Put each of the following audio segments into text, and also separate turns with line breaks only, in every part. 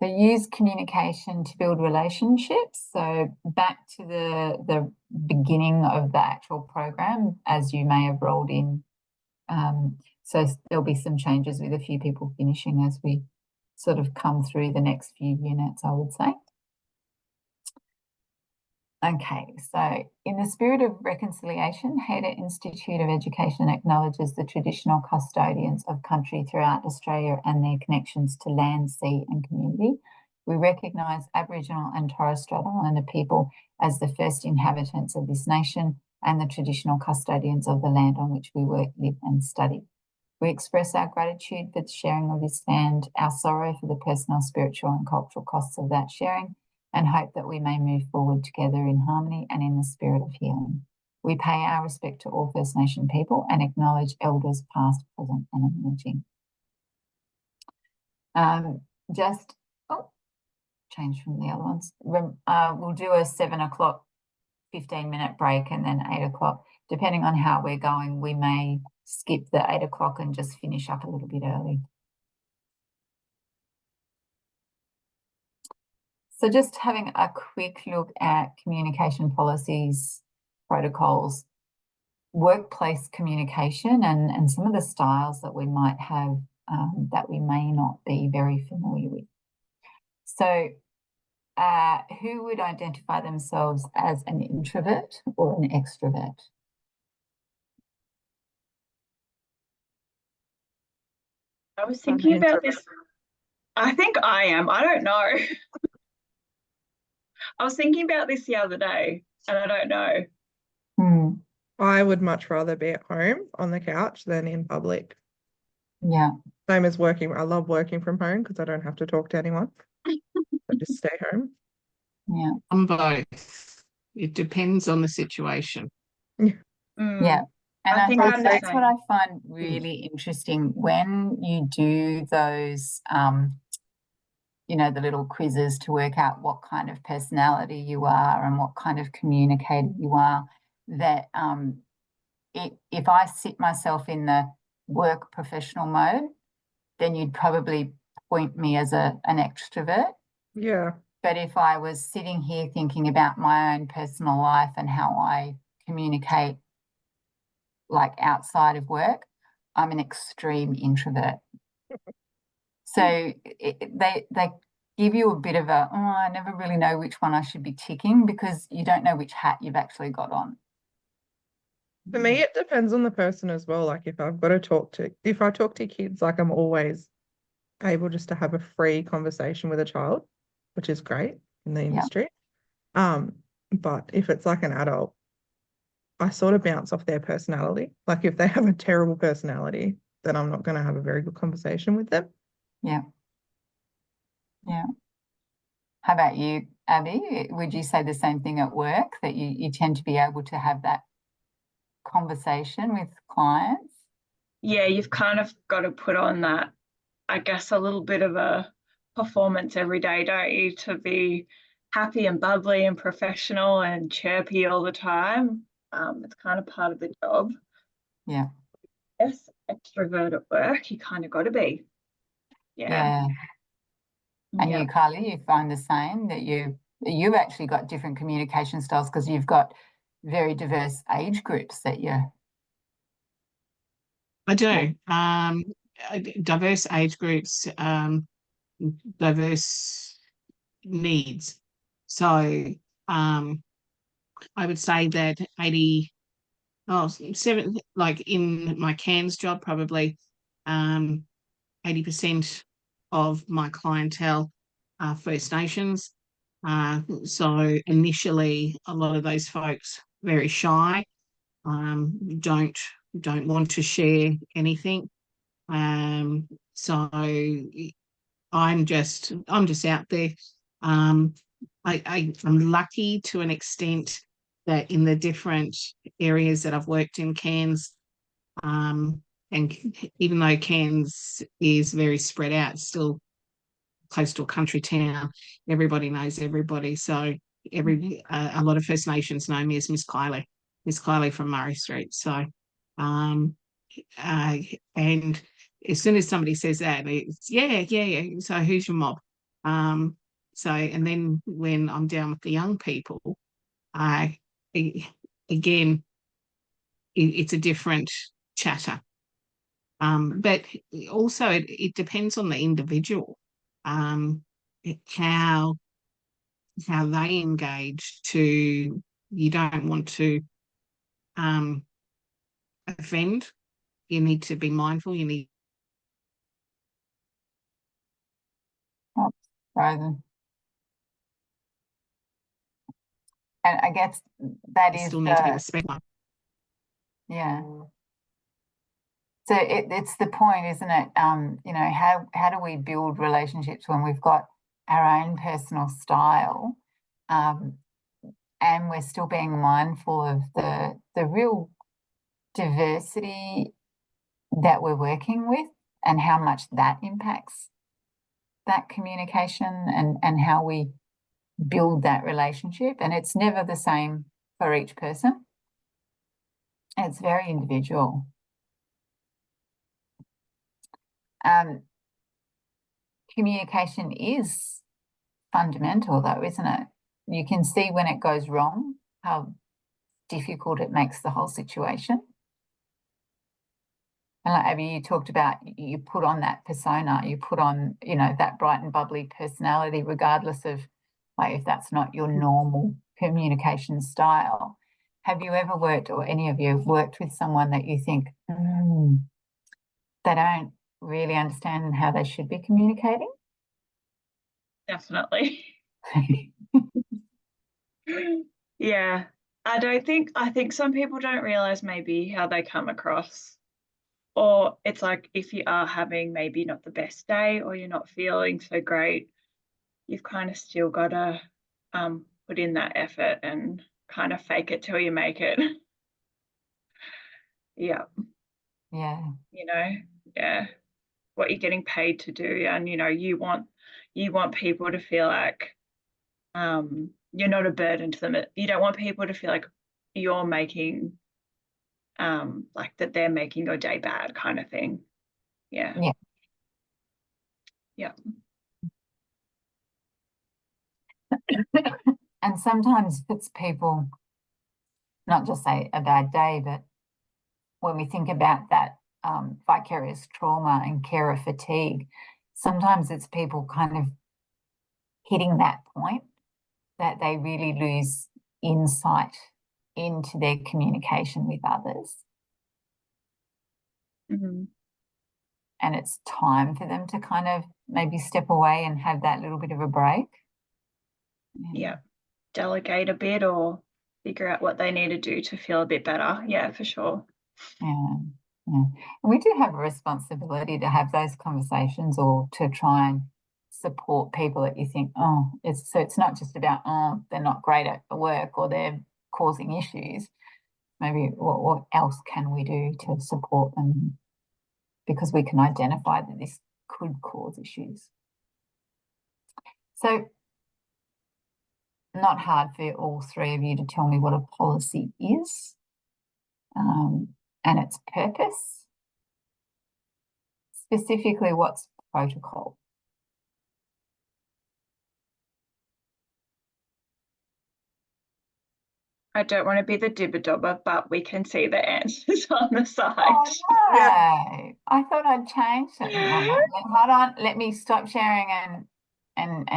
So use communication to build relationships. So back to the beginning of the actual program, as you may have rolled in. So there'll be some changes with a few people finishing as we sort of come through the next few units, I would say. Okay, so in the spirit of reconciliation, Hayter Institute of Education acknowledges the traditional custodians of country throughout Australia and their connections to land, sea and community. We recognise Aboriginal and Torres Strait Islander people as the first inhabitants of this nation and the traditional custodians of the land on which we work, live and study. We express our gratitude for the sharing of this land, our sorrow for the personal, spiritual and cultural costs of that sharing, and hope that we may move forward together in harmony and in the spirit of healing. We pay our respect to all First Nation people and acknowledge elders past, present and emerging. Change from the other ones. We'll do a 7 o'clock 15-minute break and then 8 o'clock. Depending on how we're going, we may skip the 8 o'clock and just finish up a little bit early. So just having a quick look at communication policies, protocols, workplace communication and some of the styles that we might have that we may not be very familiar with. So who would identify themselves as an introvert or an extrovert?
I was thinking about this. I think I am. I don't know. I was thinking about this the other day and I don't know.
I would much rather be at home on the couch than in public.
Yeah.
Same as working. I love working from home because I don't have to talk to anyone. I just stay home.
Yeah.
On both. It depends on the situation.
Yeah. And I think that's what I find really interesting when you do those, you know, the little quizzes to work out what kind of personality you are and what kind of communicator you are, that if I sit myself in the work professional mode, then you'd probably point me as an extrovert.
Yeah.
But if I was sitting here thinking about my own personal life and how I communicate like outside of work, I'm an extreme introvert. So they give you a bit of a, I never really know which one I should be ticking because you don't know which hat you've actually got on.
For me, it depends on the person as well. Like if I talk to kids, like I'm always able just to have a free conversation with a child, which is great in the industry. But if it's like an adult, I sort of bounce off their personality. Like if they have a terrible personality, then I'm not going to have a very good conversation with them.
Yeah. Yeah. How about you, Abby? Would you say the same thing at work, that you tend to be able to have that conversation with clients?
Yeah, you've kind of got to put on that, I guess, a little bit of a performance every day, don't you, to be happy and bubbly and professional and chirpy all the time. It's kind of part of the job.
Yeah.
Yes, extrovert at work, you kind of got to be.
Yeah. And you, Kylie, you find the same, that you've actually got different communication styles because you've got very diverse age groups that you're.
I do. Diverse age groups, diverse needs. So I would say that 7, like in my cans job, probably 80% of my clientele are First Nations. So initially, a lot of those folks very shy, don't want to share anything. So I'm just out there. I'm lucky to an extent that in the different areas that I've worked in Cairns, and even though Cairns is very spread out, still close to a country town, everybody knows everybody. So a lot of First Nations know me as Miss Kylie from Murray Street. So and as soon as somebody says that, it's yeah. So who's your mob? So, and then when I'm down with the young people, again, it's a different chatter. But also it depends on the individual, how they engage to, you don't want to offend. You need to be mindful. You need
Frozen. And I guess that is
still need to be respectful.
yeah. So it's the point, isn't it? You know, how do we build relationships when we've got our own personal style, and we're still being mindful of the real diversity that we're working with and how much that impacts that communication and how we build that relationship. And it's never the same for each person. It's very individual. Communication is fundamental though, isn't it? You can see when it goes wrong, how difficult it makes the whole situation. And like Abby, you talked about, you put on that persona, you put on, you know, that bright and bubbly personality, regardless of like if that's not your normal communication style. Have you ever worked, or any of you have worked with someone that you think they don't really understand how they should be communicating?
Definitely. Yeah. I think some people don't realize maybe how they come across. Or it's like if you are having maybe not the best day or you're not feeling so great, you've kind of still got to put in that effort and kind of fake it till you make it. Yeah.
Yeah.
You know, yeah. What you're getting paid to do. And, you know, you want people to feel like you're not a burden to them. You don't want people to feel like you're making like that they're making your day bad kind of thing. Yeah.
Yeah.
Yeah.
And sometimes it's people, not just say a bad day, but when we think about that vicarious trauma and carer fatigue, sometimes it's people kind of hitting that point that they really lose insight into their communication with others.
Mm-hmm.
And it's time for them to kind of maybe step away and have that little bit of a break.
Yeah. Delegate a bit or figure out what they need to do to feel a bit better. Yeah, for sure.
Yeah. And we do have a responsibility to have those conversations, or to try and support people that you think, oh, it's not just about, oh, they're not great at work or they're causing issues. Maybe what else can we do to support them? Because we can identify that this could cause issues. So, not hard for all three of you to tell me what a policy is, and its purpose. Specifically, what's protocol?
I don't want to be the dibber-dobber, but we can see the answers on the side.
Oh no!
Yeah.
I thought I'd change it. Hold on, let me stop sharing and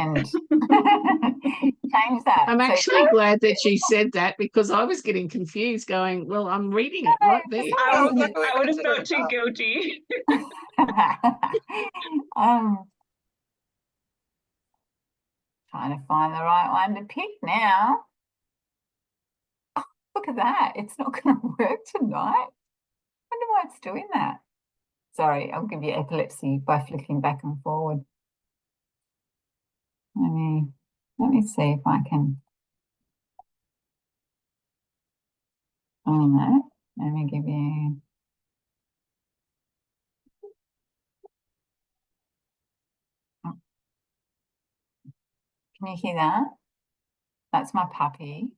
change that.
I'm
So-
actually glad that you said that, because I was getting confused going, well, I'm reading it right there.
I
was like,
I would have
consider
felt
it
too
up.
guilty.
Trying to find the right one to pick now. Oh, look at that. It's not going to work tonight. I wonder why it's doing that. Sorry, I'll give you epilepsy by flicking back and forward. Let me see if I can. Oh no, let me give you. Can you hear that? That's my puppy.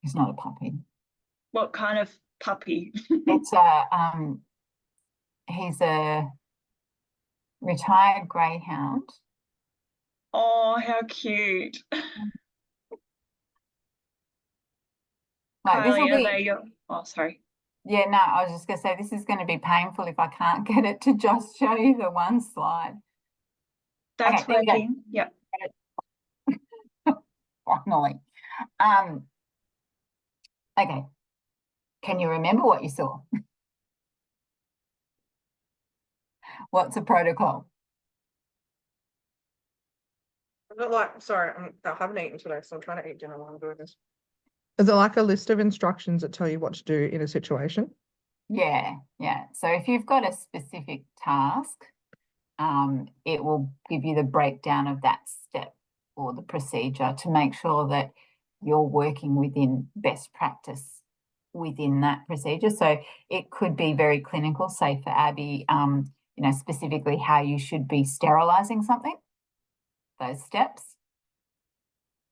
He's not a puppy.
What kind of puppy?
It's a he's a retired greyhound.
Oh, how cute.
Like this will
Kylie, are
be,
they your, oh, sorry.
yeah, no, I was just going to say this is going to be painful if I can't get it to just show you the one slide.
That's
Okay, there you go.
working. Yep.
Finally. Okay. Can you remember what you saw? What's a protocol?
Is it like, sorry, I haven't eaten today, so I'm trying to eat dinner while I'm doing this. Is it like a list of instructions that tell you what to do in a situation?
Yeah. So if you've got a specific task, it will give you the breakdown of that step or the procedure to make sure that you're working within best practice within that procedure. So it could be very clinical, say for Abby, specifically how you should be sterilizing something, those steps.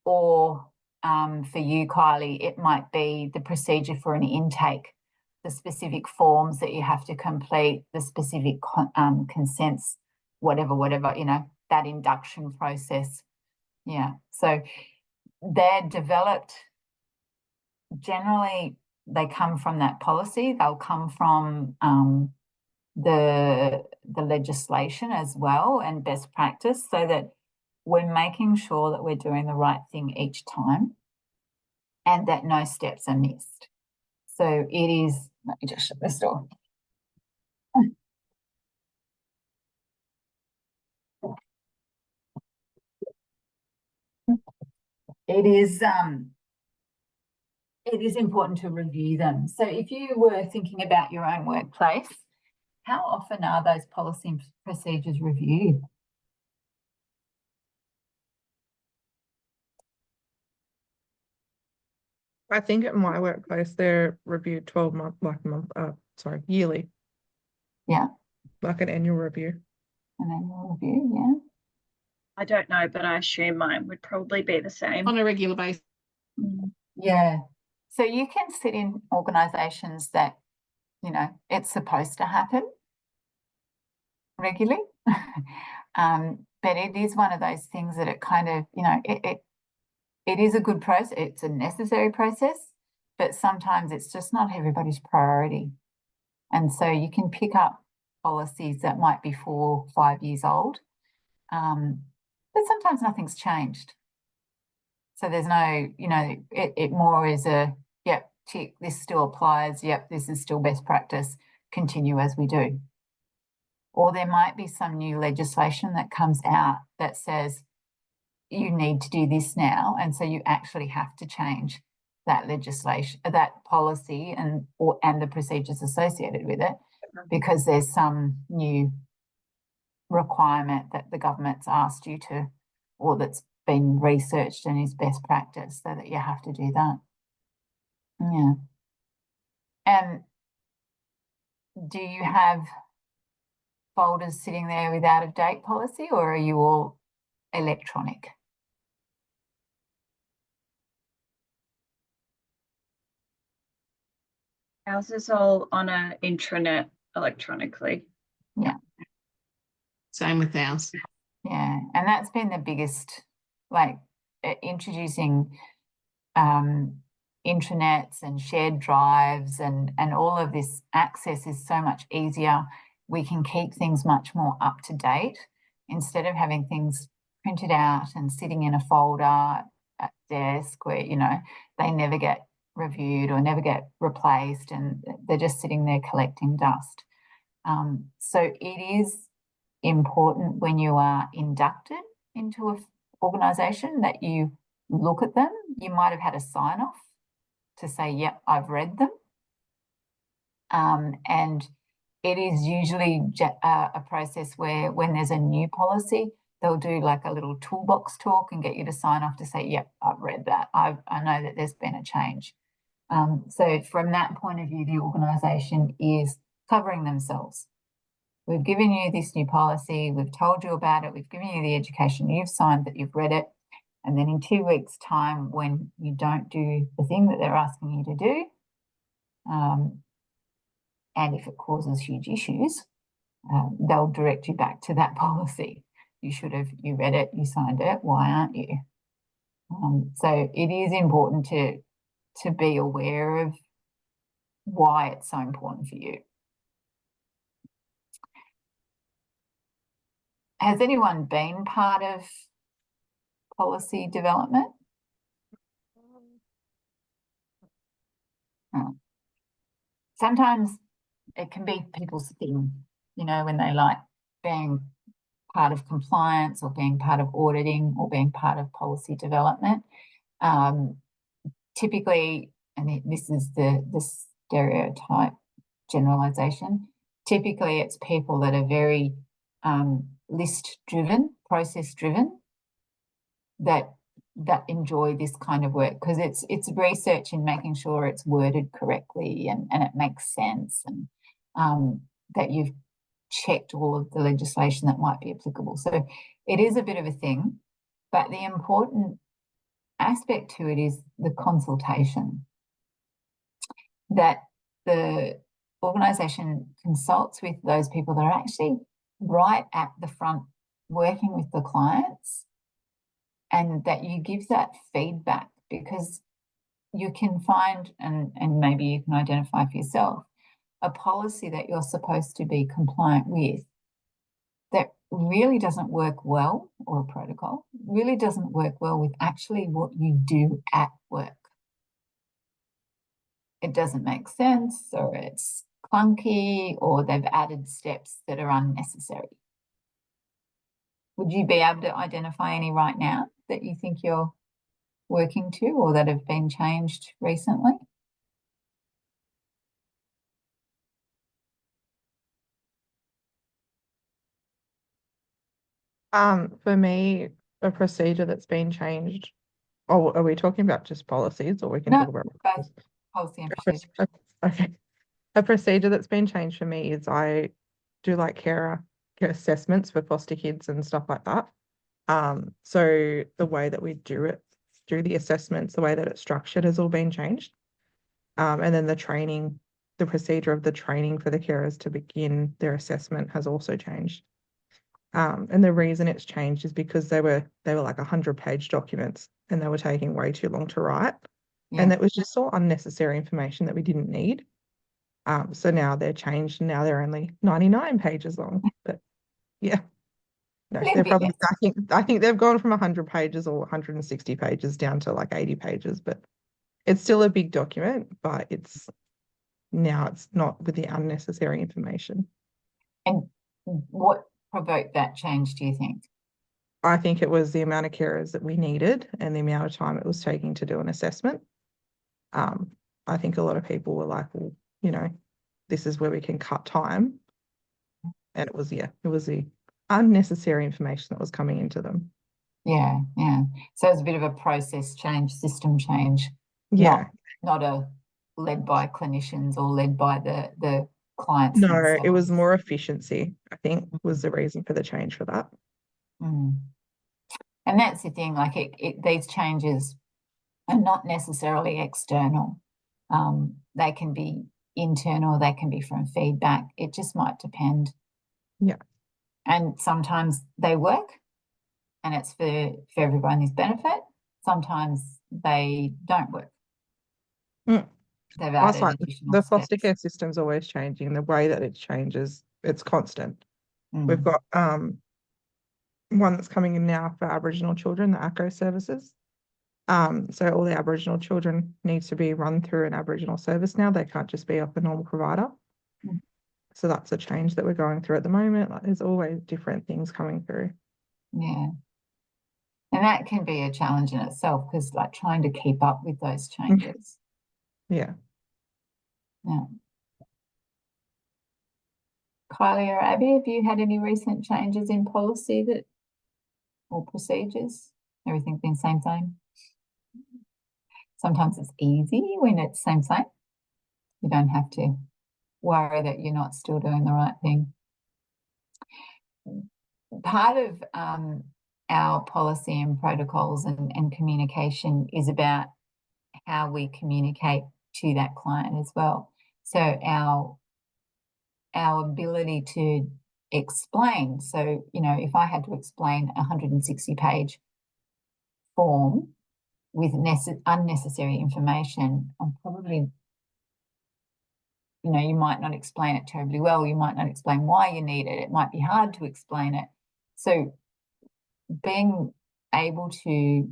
Or for you, Kylie, it might be the procedure for an intake, the specific forms that you have to complete, the specific consents, whatever, that induction process. Yeah. So they're developed, generally, they come from that policy. They'll come from the legislation as well and best practice, so that we're making sure that we're doing the right thing each time and that no steps are missed. So it is, let me just shut this door. It is important to review them. So if you were thinking about your own workplace, how often are those policy and procedures reviewed?
I think at my workplace they're reviewed 12 month, yearly.
Yeah.
Like an annual review.
An annual review, yeah.
I don't know, but I assume mine would probably be the same.
On a regular basis.
Yeah. So you can sit in organisations that, it's supposed to happen regularly. But it is one of those things that it kind of, it is a good process. It's a necessary process, but sometimes it's just not everybody's priority. And so you can pick up policies that might be 4 or 5 years old, but sometimes nothing's changed. So there's no, it more is a, yep, tick, this still applies. Yep, this is still best practice. Continue as we do. Or there might be some new legislation that comes out that says you need to do this now, and so you actually have to change that legislation, that policy, and the procedures associated with it, because there's some new requirement that the government's asked you to, or that's been researched and is best practice, so that you have to do that. Yeah. And do you have folders sitting there with out of date policy, or are you all electronic?
Ours is all on an intranet electronically.
Yeah.
Same with ours.
Yeah. And that's been the biggest, like introducing intranets and shared drives and all of this access is so much easier. We can keep things much more up to date instead of having things printed out and sitting in a folder at desk where, they never get reviewed or never get replaced, and they're just sitting there collecting dust. So it is important when you are inducted into an organisation that you look at them. You might have had a sign off to say, yep, I've read them. And it is usually a process where when there's a new policy, they'll do like a little toolbox talk and get you to sign off to say, yep, I've read that. I know that there's been a change. So from that point of view, the organisation is covering themselves. We've given you this new policy, we've told you about it, we've given you the education, you've signed that you've read it, and then in 2 weeks' time, when you don't do the thing that they're asking you to do, and if it causes huge issues, they'll direct you back to that policy. You read it, you signed it, why aren't you? So it is important to be aware of why it's so important for you. Has anyone been part of policy development? Sometimes it can be people's thing, when they like being part of compliance or being part of auditing or being part of policy development. Typically, and this is the stereotype generalization, typically it's people that are very list driven, process driven, that enjoy this kind of work, because it's research and making sure it's worded correctly and it makes sense, and that you've checked all of the legislation that might be applicable. So it is a bit of a thing, but the important aspect to it is the consultation, that the organisation consults with those people that are actually right at the front working with the clients, and that you give that feedback, because you can find, and maybe you can identify for yourself, a policy that you're supposed to be compliant with that really doesn't work well, or a protocol really doesn't work well with actually what you do at work. It doesn't make sense, or it's clunky, or they've added steps that are unnecessary. Would you be able to identify any right now that you think you're working to, or that have been changed recently?
For me, a procedure that's been changed. Oh, are we talking about just policies, or we can talk about
both policy and procedure?
Okay. A procedure that's been changed for me is I do like care assessments for foster kids and stuff like that. So the way that we do the assessments, the way that it's structured has all been changed. And then the procedure of the training for the carers to begin their assessment has also changed. And the reason it's changed is because they were like 100-page documents, and they were taking way too long to write. Yeah. And that was just all unnecessary information that we didn't need. So now they're changed, and now they're only 99 pages long. But yeah, no, they're probably, I think they've gone from 100 pages or 160 pages down to like 80 pages, but it's still a big document, but it's not with the unnecessary information.
And what provoked that change, do you think?
I think it was the amount of carers that we needed and the amount of time it was taking to do an assessment. I think a lot of people were like, well, this is where we can cut time. And it was the unnecessary information that was coming into them.
Yeah. So it's a bit of a process change, system change.
Yeah.
Not a led by clinicians or led by the clients.
No, themselves. It was more efficiency, I think, was the reason for the change for that.
And that's the thing, like these changes are not necessarily external. They can be internal, they can be from feedback. It just might depend.
Yeah. And
sometimes they work and it's for everybody's benefit. Sometimes they don't work. They've added additional
the
steps.
foster care system's always changing. The way that it changes, it's constant. We've got one that's coming in now for Aboriginal children, the ACO services. So all the Aboriginal children need to be run through an Aboriginal service now. They can't just be off a normal provider. So that's a change that we're going through at the moment. Like, there's always different things coming through.
Yeah. And that can be a challenge in itself, because like trying to keep up with those changes.
Yeah.
Kylie or Abby, have you had any recent changes in policy or procedures? Everything been same? Sometimes it's easy when it's same. You don't have to worry that you're not still doing the right thing. Part of our policy and protocols and communication is about how we communicate to that client as well. So our ability to explain. So, you know, if I had to explain a 160-page form with unnecessary information, I'm probably, you know, you might not explain it terribly well. You might not explain why you need it. It might be hard to explain it. So being able to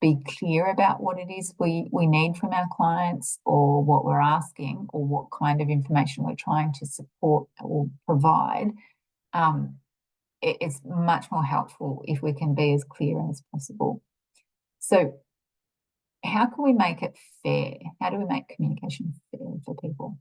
be clear about what it is we need from our clients, or what we're asking, or what kind of information we're trying to support or provide, it's much more helpful if we can be as clear as possible. So how can we make it fair? How do we make communication fair for people?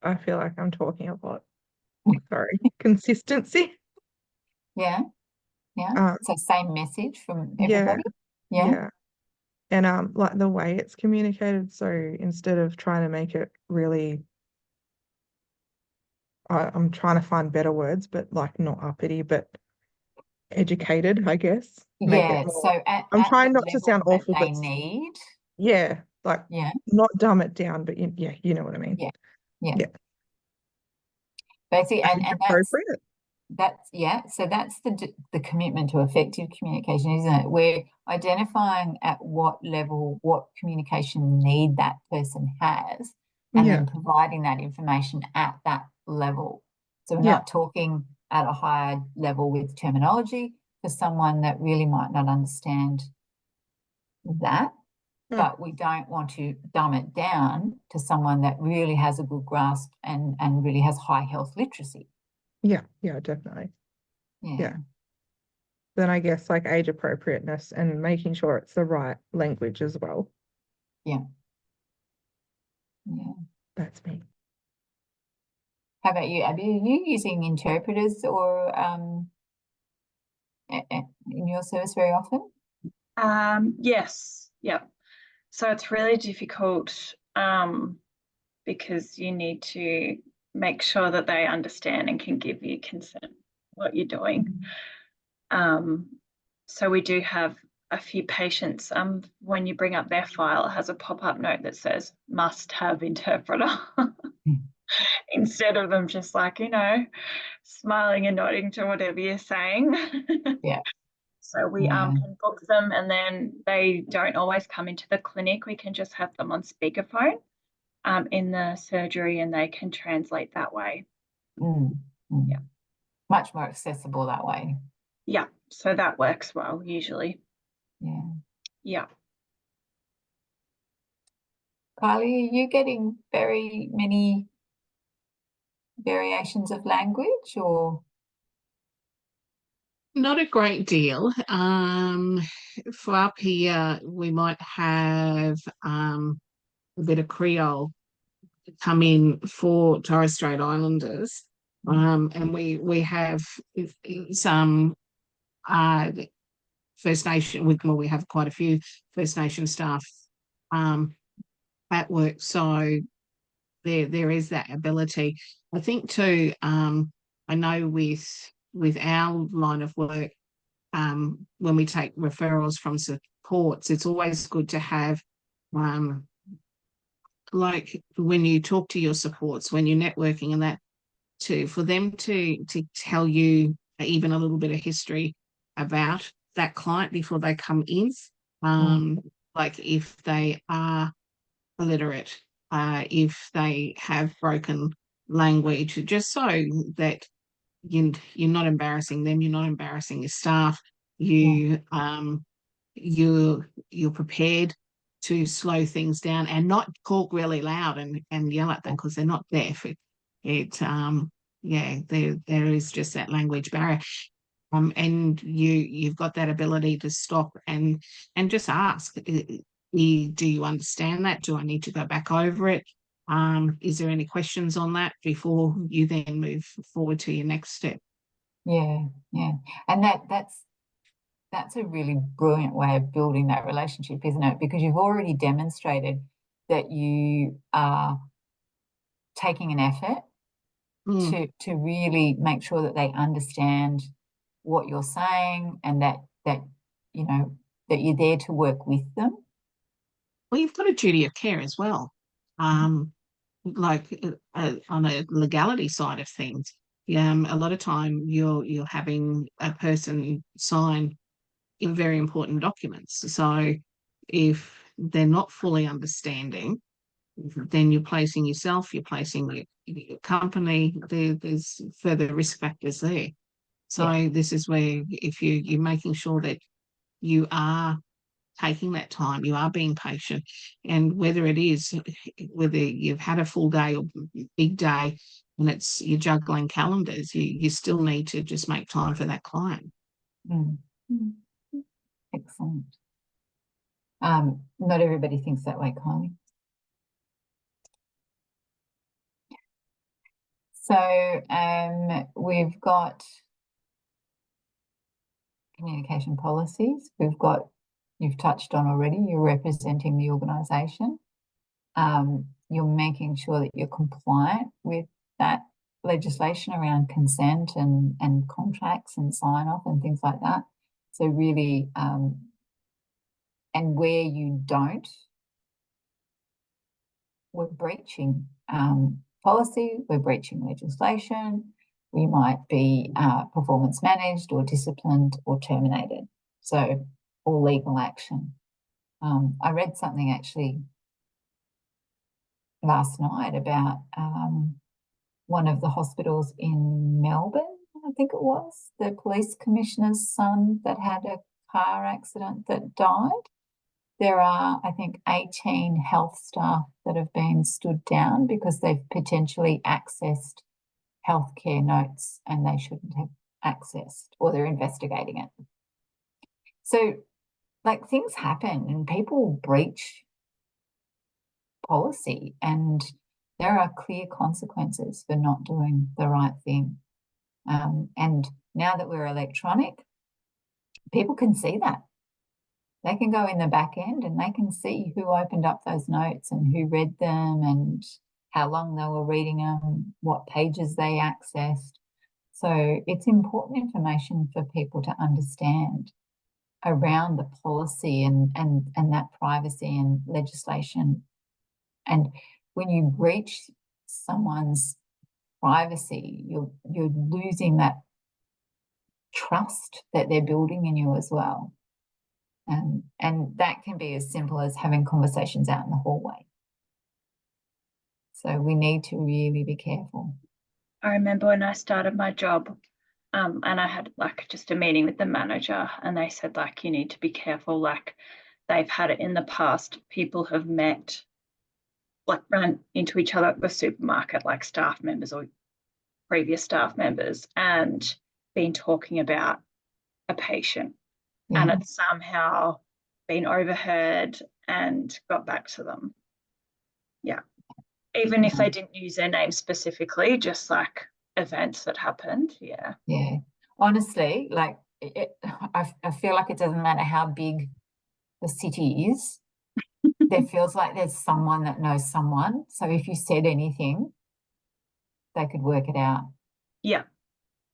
I feel like I'm talking a lot. Sorry. Consistency.
Yeah. So same message from everybody.
Yeah. And like the way it's communicated. So instead of trying to make it really, I'm trying to find better words, but like not uppity, but educated, I guess. Make it more.
So
I'm trying
the
not to sound
level
awful,
that they
but
need.
like
Yeah.
not dumb it down, but you know what I mean.
Yeah. Basically, and
appropriate.
So that's the commitment to effective communication, isn't it? We're identifying at what level, what communication need that person has, and then providing that information at that level. So we're not talking at a higher level with terminology for someone that really might not understand that, but we don't want to dumb it down to someone that really has a good grasp and really has high health literacy.
Yeah, definitely. Yeah. Then I guess like age appropriateness and making sure it's the right language as well.
Yeah.
That's me.
How about you, Abby? Are you using interpreters or in your service very often?
Yes. Yeah. So it's really difficult because you need to make sure that they understand and can give you consent what you're doing. So we do have a few patients, when you bring up their file, it has a pop-up note that says must have interpreter instead of them just like, you know, smiling and nodding to whatever you're saying.
Yeah.
So we can book them, and then they don't always come into the clinic. We can just have them on speakerphone in the surgery, and they can translate that way.
Yeah. Much more accessible that way.
Yeah. So that works well usually. Yeah.
Kylie, are you getting very many variations of language, or?
Not a great deal. For up here, we might have a bit of Creole come in for Torres Strait Islanders, and we have some First Nation. We have quite a few First Nation staff at work, so there is that ability. I think too. I know with our line of work, when we take referrals from supports, it's always good to have, like when you talk to your supports, when you're networking and that, for them to tell you even a little bit of history about that client before they come in, like if they are illiterate, if they have broken language, just so that you're not embarrassing them, you're not embarrassing your staff, you're prepared to slow things down and not talk really loud and yell at them because they're not deaf. There is just that language barrier. And you've got that ability to stop and just ask, do you understand that? Do I need to go back over it? Is there any questions on that before you then move forward to your next step?
Yeah. And that's a really brilliant way of building that relationship, isn't it? Because you've already demonstrated that you are taking an effort to really make sure that they understand what you're saying and that you know that you're there to work with them.
Well, you've got a duty of care as well. Like on a legality side of things, a lot of time you're having a person sign in very important documents. So if they're not fully understanding, then you're placing yourself, you're placing your company. There's further risk factors there. So this is where if you're making sure that you are taking that time, you are being patient, and whether you've had a full day or big day and you're juggling calendars, you still need to just make time for that client.
Excellent. Not everybody thinks that way, Kylie. So we've got communication policies. You've touched on already, you're representing the organisation. You're making sure that you're compliant with that legislation around consent and contracts and sign off and things like that. So really, and where you don't, we're breaching policy, we're breaching legislation, we might be performance managed or disciplined or terminated. So all legal action. I read something actually last night about one of the hospitals in Melbourne, I think it was, the police commissioner's son that had a car accident that died. There are, I think, 18 health staff that have been stood down because they've potentially accessed healthcare notes and they shouldn't have accessed, or they're investigating it. So, like, things happen and people breach policy, and there are clear consequences for not doing the right thing. And now that we're electronic, people can see that. They can go in the back end and they can see who opened up those notes and who read them and how long they were reading them, what pages they accessed. So it's important information for people to understand around the policy and that privacy and legislation. And when you breach someone's privacy, you're losing that trust that they're building in you as well. And that can be as simple as having conversations out in the hallway. So we need to really be careful.
I remember when I started my job, and I had like just a meeting with the manager, and they said, like, you need to be careful. Like, they've had it in the past. People have met, like, ran into each other at the supermarket, like staff members or previous staff members, and been talking about a patient. And it's somehow been overheard and got back to them. Yeah. Even if they didn't use their name specifically, just like events that happened. Yeah.
Yeah. Honestly, like, I feel like it doesn't matter how big the city is. There feels like there's someone that knows someone. So if you said anything, they could work it out.
Yeah.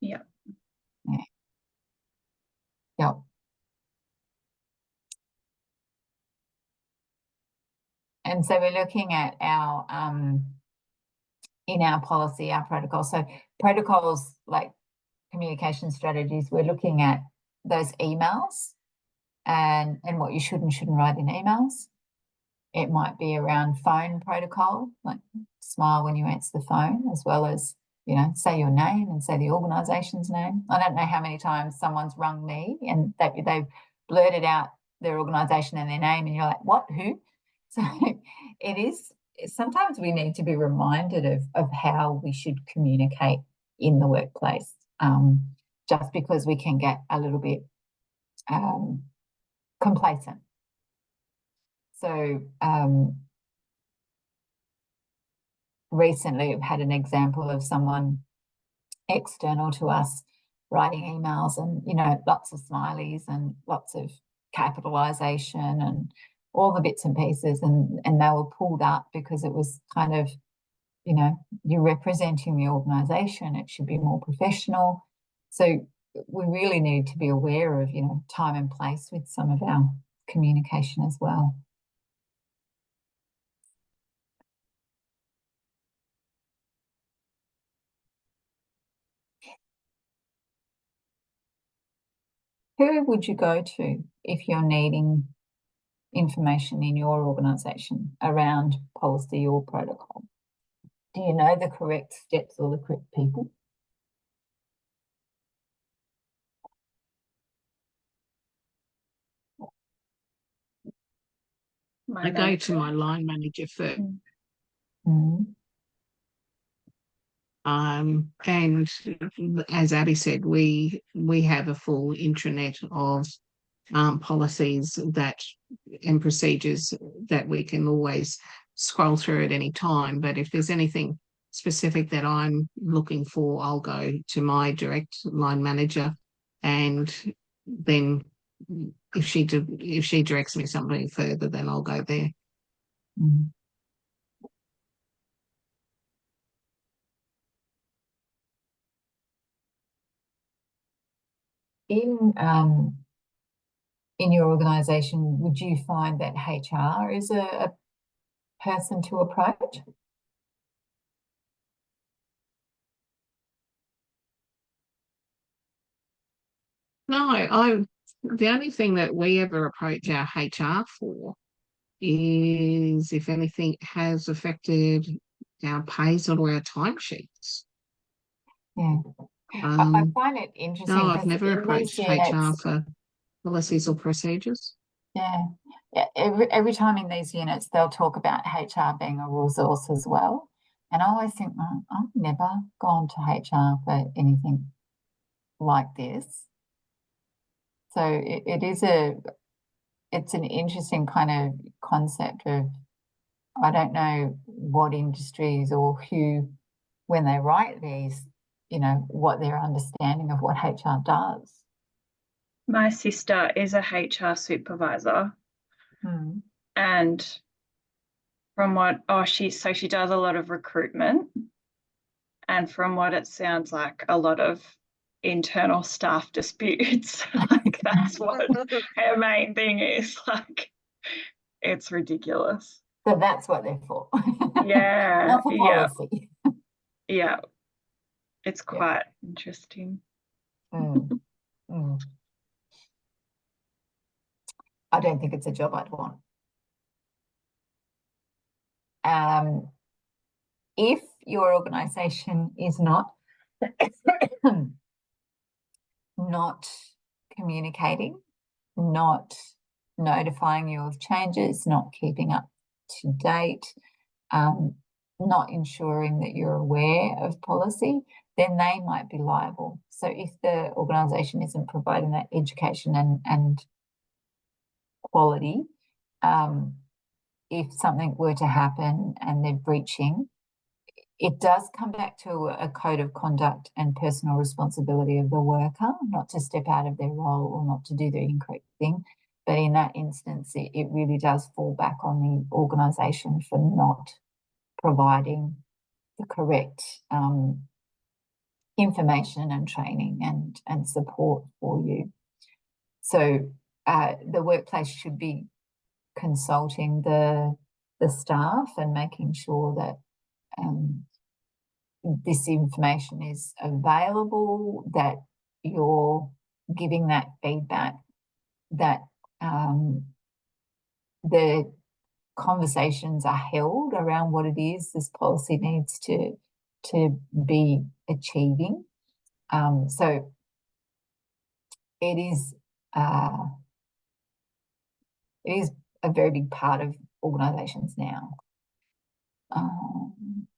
Yeah.
Yeah. Yep. And so we're looking at our in our policy, our protocol. So protocols, like communication strategies, we're looking at those emails and what you should and shouldn't write in emails. It might be around phone protocol, like smile when you answer the phone, as well as, you know, say your name and say the organisation's name. I don't know how many times someone's rung me and they've blurted out their organisation and their name, and you're like, what, who? So it is, sometimes we need to be reminded of how we should communicate in the workplace, just because we can get a little bit complacent. So recently I've had an example of someone external to us writing emails and, you know, lots of smileys and lots of capitalisation and all the bits and pieces, and they were pulled up because it was kind of you know, you're representing the organisation, it should be more professional. So we really need to be aware of, you know, time and place with some of our communication as well. Who would you go to if you're needing information in your organisation around policy or protocol? Do you know the correct steps or the correct people?
I go to my line manager first.
Mm.
And as Abby said, we have a full intranet of policies and procedures that we can always scroll through at any time. But if there's anything specific that I'm looking for, I'll go to my direct line manager, and then if she directs me something further, then I'll go there.
Mm. In your organisation, would you find that HR is a person to approach?
No, the only thing that we ever approach our HR for is if anything has affected our pays or our timesheets.
Yeah. I find it interesting.
No, I've never
in
approached
these
HR
units,
for policies or procedures.
yeah, every time in these units, they'll talk about HR being a resource as well. And I always think, well, I've never gone to HR for anything like this. So it's an interesting kind of concept of, I don't know what industries or who, when they write these, you know, what their understanding of what HR does.
My sister is a HR supervisor, and from what she does a lot of recruitment, and from what it sounds like, a lot of internal staff disputes. Like that's what her main thing is. Like it's ridiculous.
So that's what they're for.
Yeah.
Not for policy.
Yeah. It's quite interesting.
I don't think it's a job I'd want. If your organisation is not communicating, not notifying you of changes, not keeping up to date, not ensuring that you're aware of policy, then they might be liable. So if the organisation isn't providing that education and quality, if something were to happen and they're breaching, it does come back to a code of conduct and personal responsibility of the worker, not to step out of their role or not to do the incorrect thing. But in that instance, it really does fall back on the organisation for not providing the correct information and training and support for you. So the workplace should be consulting the staff and making sure that this information is available, that you're giving that feedback, that the conversations are held around what it is this policy needs to be achieving. So it is a very big part of organisations now.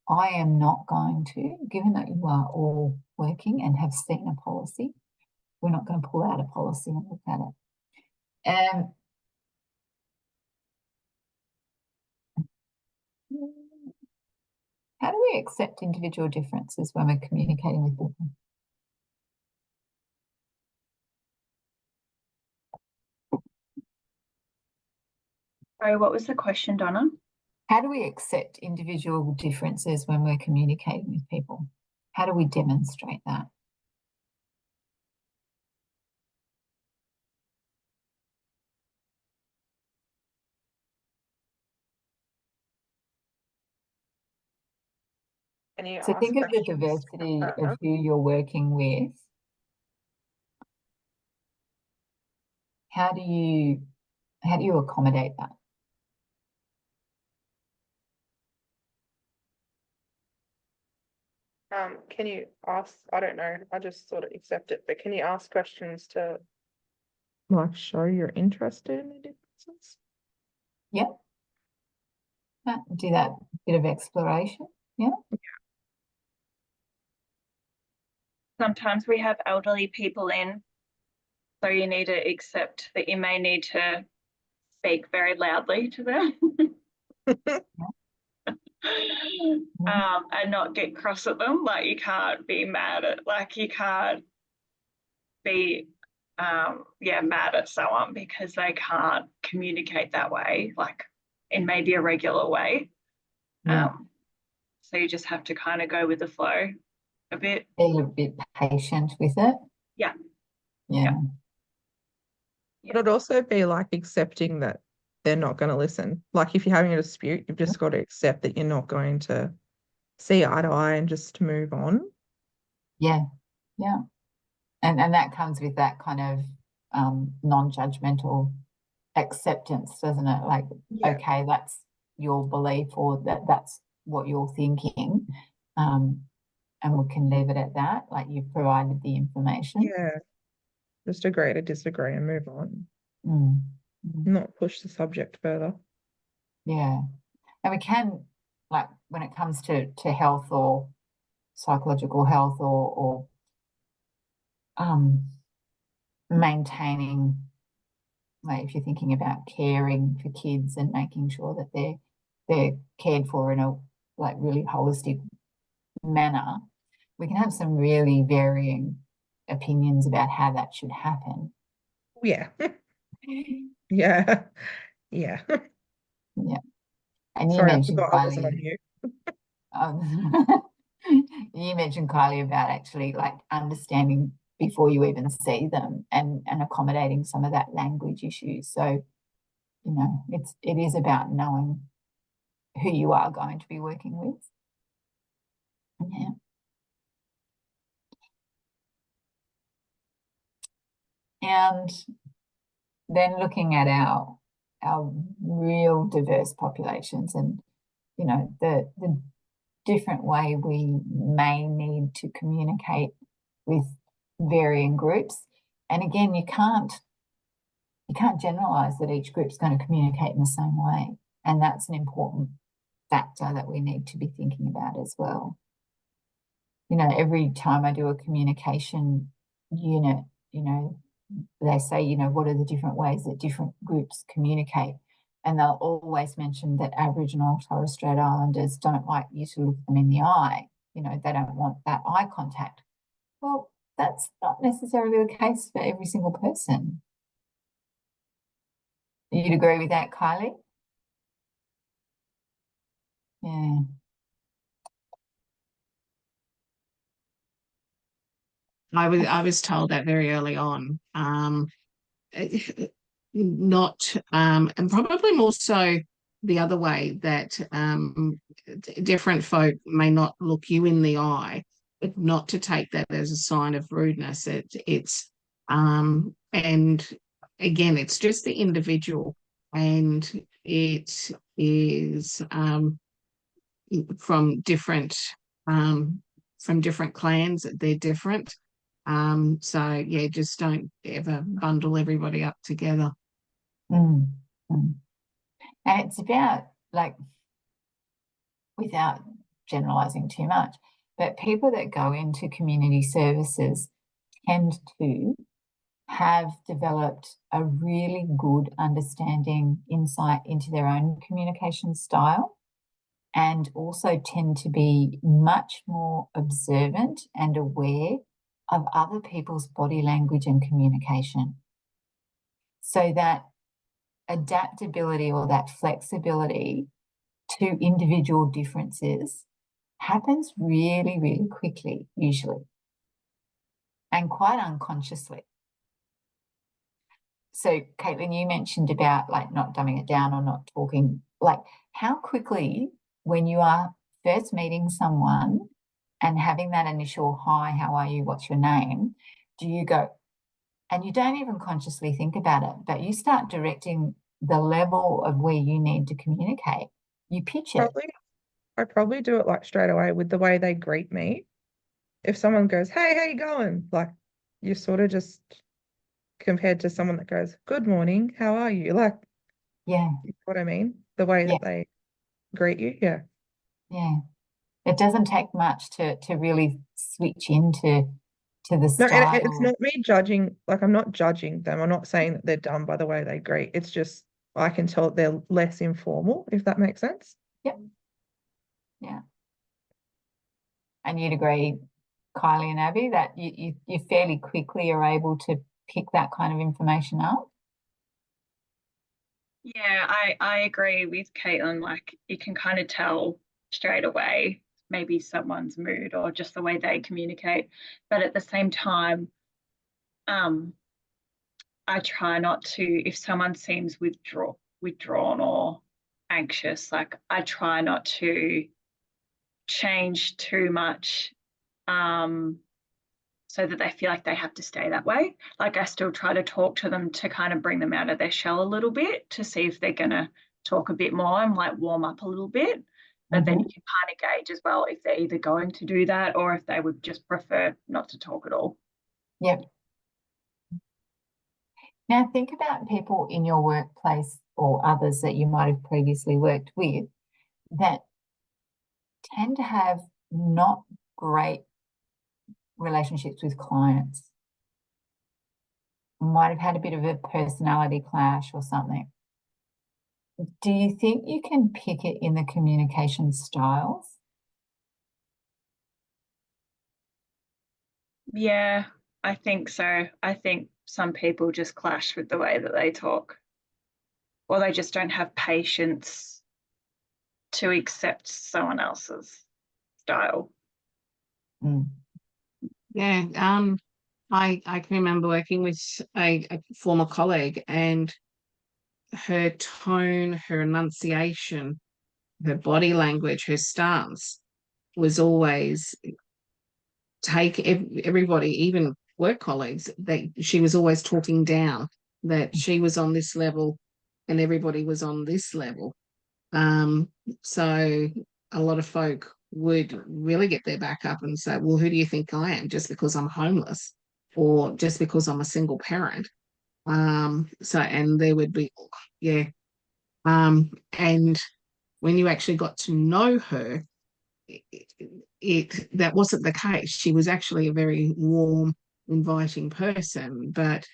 I am not going to, given that you are all working and have seen a policy, we're not going to pull out a policy and look at it. How do we accept individual differences when we're communicating with people?
Sorry, what was the question, Donna?
How do we accept individual differences when we're communicating with people? How do we demonstrate that?
Can you
So
ask
think of the
questions
diversity
about
of who you're working with. How do you accommodate that?
Can you ask, I don't know, I just sort of accept it, but can you ask questions to like show you're interested in the differences?
Yep. Do that bit of exploration. Yeah.
Sometimes we have elderly people in, so you need to accept that you may need to speak very loudly to them. And not get cross at them. Like, you can't be mad at, like, you can't be mad at someone because they can't communicate that way, like in maybe a regular way.
Yeah.
So you just have to kind of go with the flow a bit.
Be a bit patient with it.
Yeah.
Yeah.
But it'd also be like accepting that they're not going to listen. Like if you're having a dispute, you've just got to accept that you're not going to see eye to eye and just move on.
Yeah. Yeah. And that comes with that kind of non-judgmental acceptance, doesn't it? Like, okay, that's your belief, or that's what you're thinking. And we can leave it at that. Like, you've provided the information.
Yeah. Just agree to disagree and move on.
Mm.
Not push the subject further.
Yeah. And we can, like, when it comes to health or psychological health or maintaining, like if you're thinking about caring for kids and making sure that they're cared for in a like really holistic manner, we can have some really varying opinions about how that should happen.
Yeah. Yeah.
Yeah. And
Sorry, I forgot I wasn't on mute.
You mentioned, Kylie, about actually like understanding before you even see them and accommodating some of that language issues. So, you know, it is about knowing who you are going to be working with. Yeah. And then looking at our real diverse populations and, you know, the different way we may need to communicate with varying groups. And again, you can't generalize that each group's going to communicate in the same way. And that's an important factor that we need to be thinking about as well. You know, every time I do a communication unit, you know, they say, you know, what are the different ways that different groups communicate? And they'll always mention that Aboriginal and Torres Strait Islanders don't like you to look them in the eye. You know, they don't want that eye contact. Well, that's not necessarily the case for every single person. You'd agree with that, Kylie? Yeah.
I was told that very early on. Not and probably more so the other way, that different folk may not look you in the eye, but not to take that as a sign of rudeness. It's and again, it's just the individual, and it is from different clans. They're different. So yeah, just don't ever bundle everybody up together.
And it's about, like, without generalizing too much, but people that go into community services tend to have developed a really good understanding, insight into their own communication style, and also tend to be much more observant and aware of other people's body language and communication. So that adaptability or that flexibility to individual differences happens really, really quickly, usually, and quite unconsciously. So, Caitlin, you mentioned about like not dumbing it down or not talking, like how quickly when you are first meeting someone and having that initial, hi, how are you, what's your name, do you go, and you don't even consciously think about it, but you start directing the level of where you need to communicate. You pitch it.
I probably do it like straight away with the way they greet me. If someone goes, hey, how you going? Like you sort of just compared to someone that goes, good morning, how are you? Like,
Yeah.
you know what I mean? The way that they greet you. Yeah.
Yeah. It doesn't take much to really switch into the
No,
style.
and it's not me judging, like I'm not judging them. I'm not saying that they're dumb by the way they greet. It's just I can tell they're less informal, if that makes sense.
Yep. Yeah. And you'd agree, Kylie and Abby, that you fairly quickly are able to pick that kind of information up.
Yeah, I agree with Caitlin. Like you can kind of tell straight away maybe someone's mood or just the way they communicate. But at the same time, I try not to, if someone seems withdrawn or anxious, like I try not to change too much so that they feel like they have to stay that way. Like I still try to talk to them to kind of bring them out of their shell a little bit to see if they're going to talk a bit more and like warm up a little bit. But then you can kind of gauge as well if they're either going to do that or if they would just prefer not to talk at all.
Yep. Now think about people in your workplace or others that you might have previously worked with that tend to have not great relationships with clients. Might have had a bit of a personality clash or something. Do you think you can pick it in the communication styles?
Yeah, I think so. I think some people just clash with the way that they talk, or they just don't have patience to accept someone else's style.
Mm.
Yeah, I can remember working with a former colleague, and her tone, her enunciation, her body language, her stance was always take everybody, even work colleagues, that she was always talking down, that she was on this level and everybody was on this level. So a lot of folk would really get their back up and say, well, who do you think I am, just because I'm homeless or just because I'm a single parent? So, and there would be, yeah. And when you actually got to know her, that wasn't the case. She was actually a very warm, inviting person, but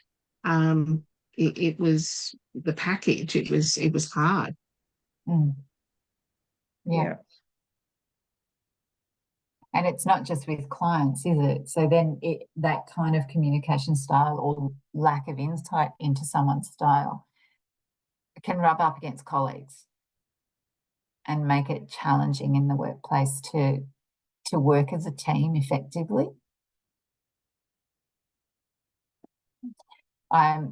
it was the package. It was hard.
Mm.
Yeah.
And it's not just with clients, is it? So then that kind of communication style or lack of insight into someone's style can rub up against colleagues and make it challenging in the workplace to work as a team effectively. I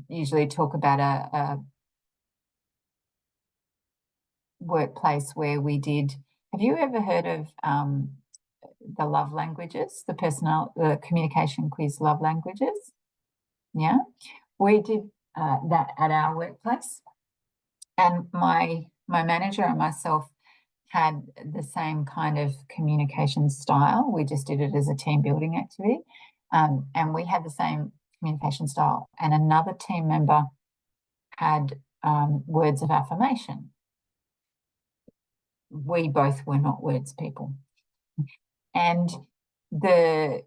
usually talk about a workplace where we did. Have you ever heard of the love languages, the communication quiz love languages? Yeah, we did that at our workplace, and my manager and myself had the same kind of communication style. We just did it as a team building activity, and we had the same communication style. And another team member had words of affirmation. We both were not words people, and the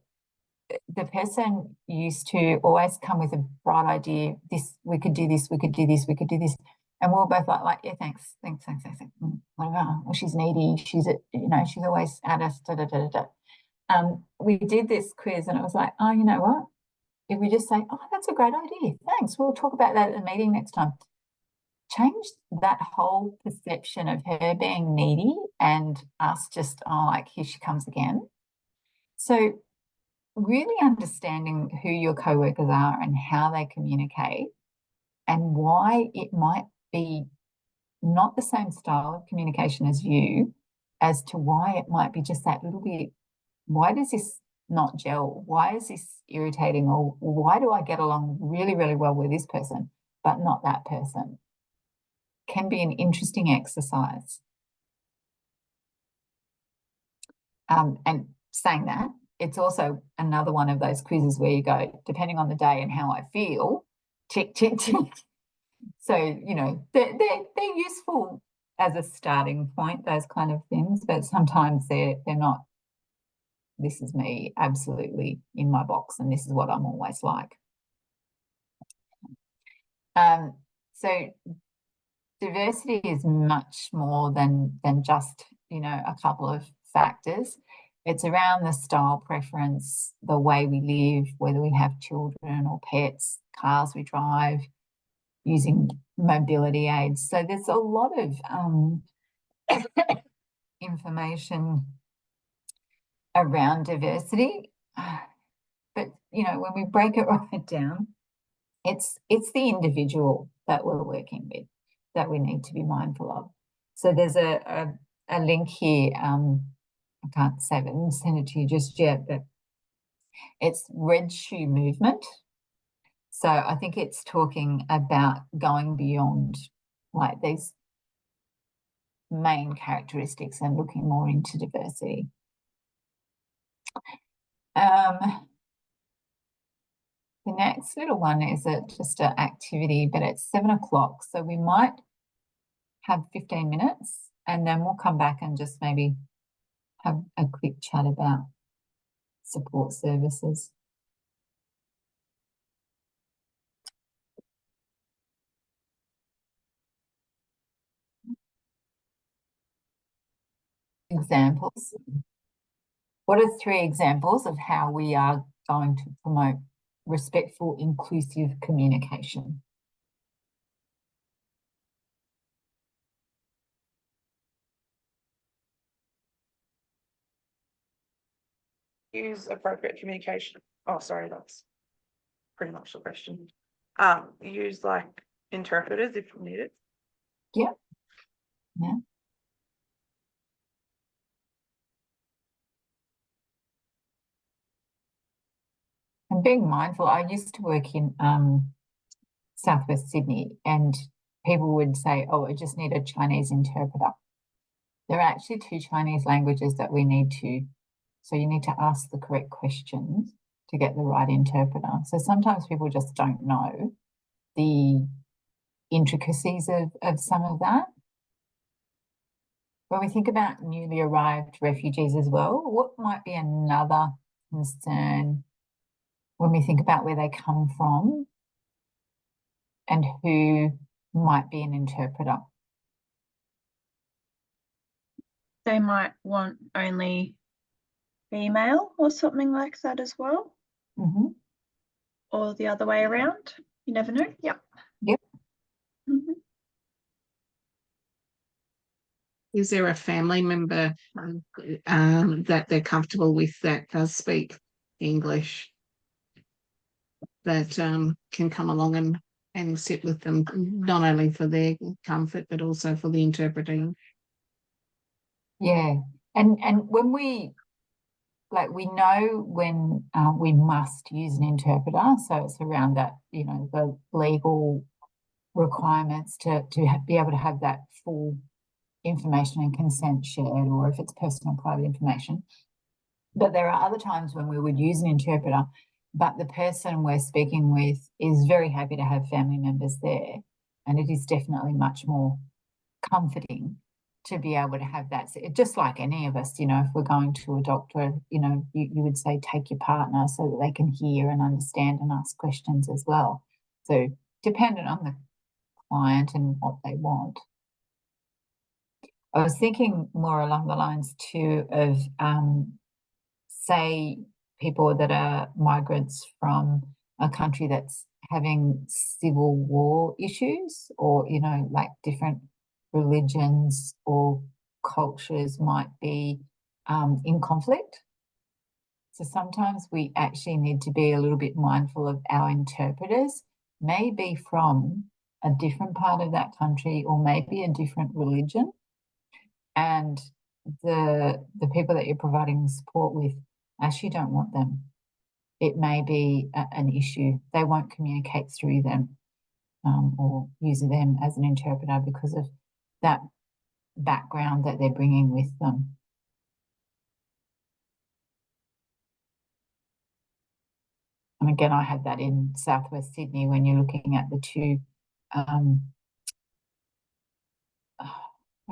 person used to always come with a bright idea. This, we could do this, we could do this, we could do this. And we were both like, yeah, thanks. Whatever. Well, she's needy. She's she's always at us. Da, da, da, da, da. We did this quiz, and it was like, oh, you know what? If we just say, oh, that's a great idea. Thanks. We'll talk about that at the meeting next time. changed that whole perception of her being needy and us just, oh, like, here she comes again. So really understanding who your co-workers are and how they communicate and why it might be not the same style of communication as you, as to why it might be just that little bit, why does this not gel? Why is this irritating? Or why do I get along really, really well with this person, but not that person? Can be an interesting exercise. And saying that, it's also another one of those quizzes where you go, depending on the day and how I feel, tick, tick, tick. So, you know, they're useful as a starting point, those kind of things, but sometimes they're not, this is me absolutely in my box and this is what I'm always like. So diversity is much more than just, you know, a couple of factors. It's around the style preference, the way we live, whether we have children or pets, cars we drive, using mobility aids. So there's a lot of information around diversity. But, you know, when we break it right down, it's the individual that we're working with that we need to be mindful of. So there's a link here. I can't save it and send it to you just yet, but it's Red Shoe Movement. So I think it's talking about going beyond like these main characteristics and looking more into diversity. The next little one is just an activity, but it's 7 o'clock. So we might have 15 minutes and then we'll come back and just maybe have a quick chat about support services. Examples. What are 3 examples of how we are going to promote respectful, inclusive communication?
Use appropriate communication. Oh, sorry, that's pretty much the question. Use like interpreters if needed.
Yeah. Yeah. And being mindful, I used to work in Southwest Sydney and people would say, oh, I just need a Chinese interpreter. There are actually 2 Chinese languages that we need to, so you need to ask the correct questions to get the right interpreter. So sometimes people just don't know the intricacies of some of that. When we think about newly arrived refugees as well, what might be another concern when we think about where they come from and who might be an interpreter?
They might want only female or something like that as well.
Mm-hmm.
Or the other way around. You never know. Yep.
Yep.
Mm-hmm.
Is there a family member that they're comfortable with that does speak English that can come along and sit with them, not only for their comfort but also for the interpreting?
Yeah. And when we know when we must use an interpreter, so it's around that, you know, the legal requirements to be able to have that full information and consent shared, or if it's personal private information. But there are other times when we would use an interpreter, but the person we're speaking with is very happy to have family members there. And it is definitely much more comforting to be able to have that. So just like any of us, you know, if we're going to a doctor, you know, you would say take your partner so that they can hear and understand and ask questions as well. So dependent on the client and what they want. I was thinking more along the lines too of, say, people that are migrants from a country that's having civil war issues, or, you know, like different religions or cultures might be in conflict. So sometimes we actually need to be a little bit mindful of our interpreters, maybe from a different part of that country or maybe a different religion. And the people that you're providing support with actually don't want them. It may be an issue. They won't communicate through them or use them as an interpreter because of that background that they're bringing with them. And again, I had that in Southwest Sydney when you're looking at the two, what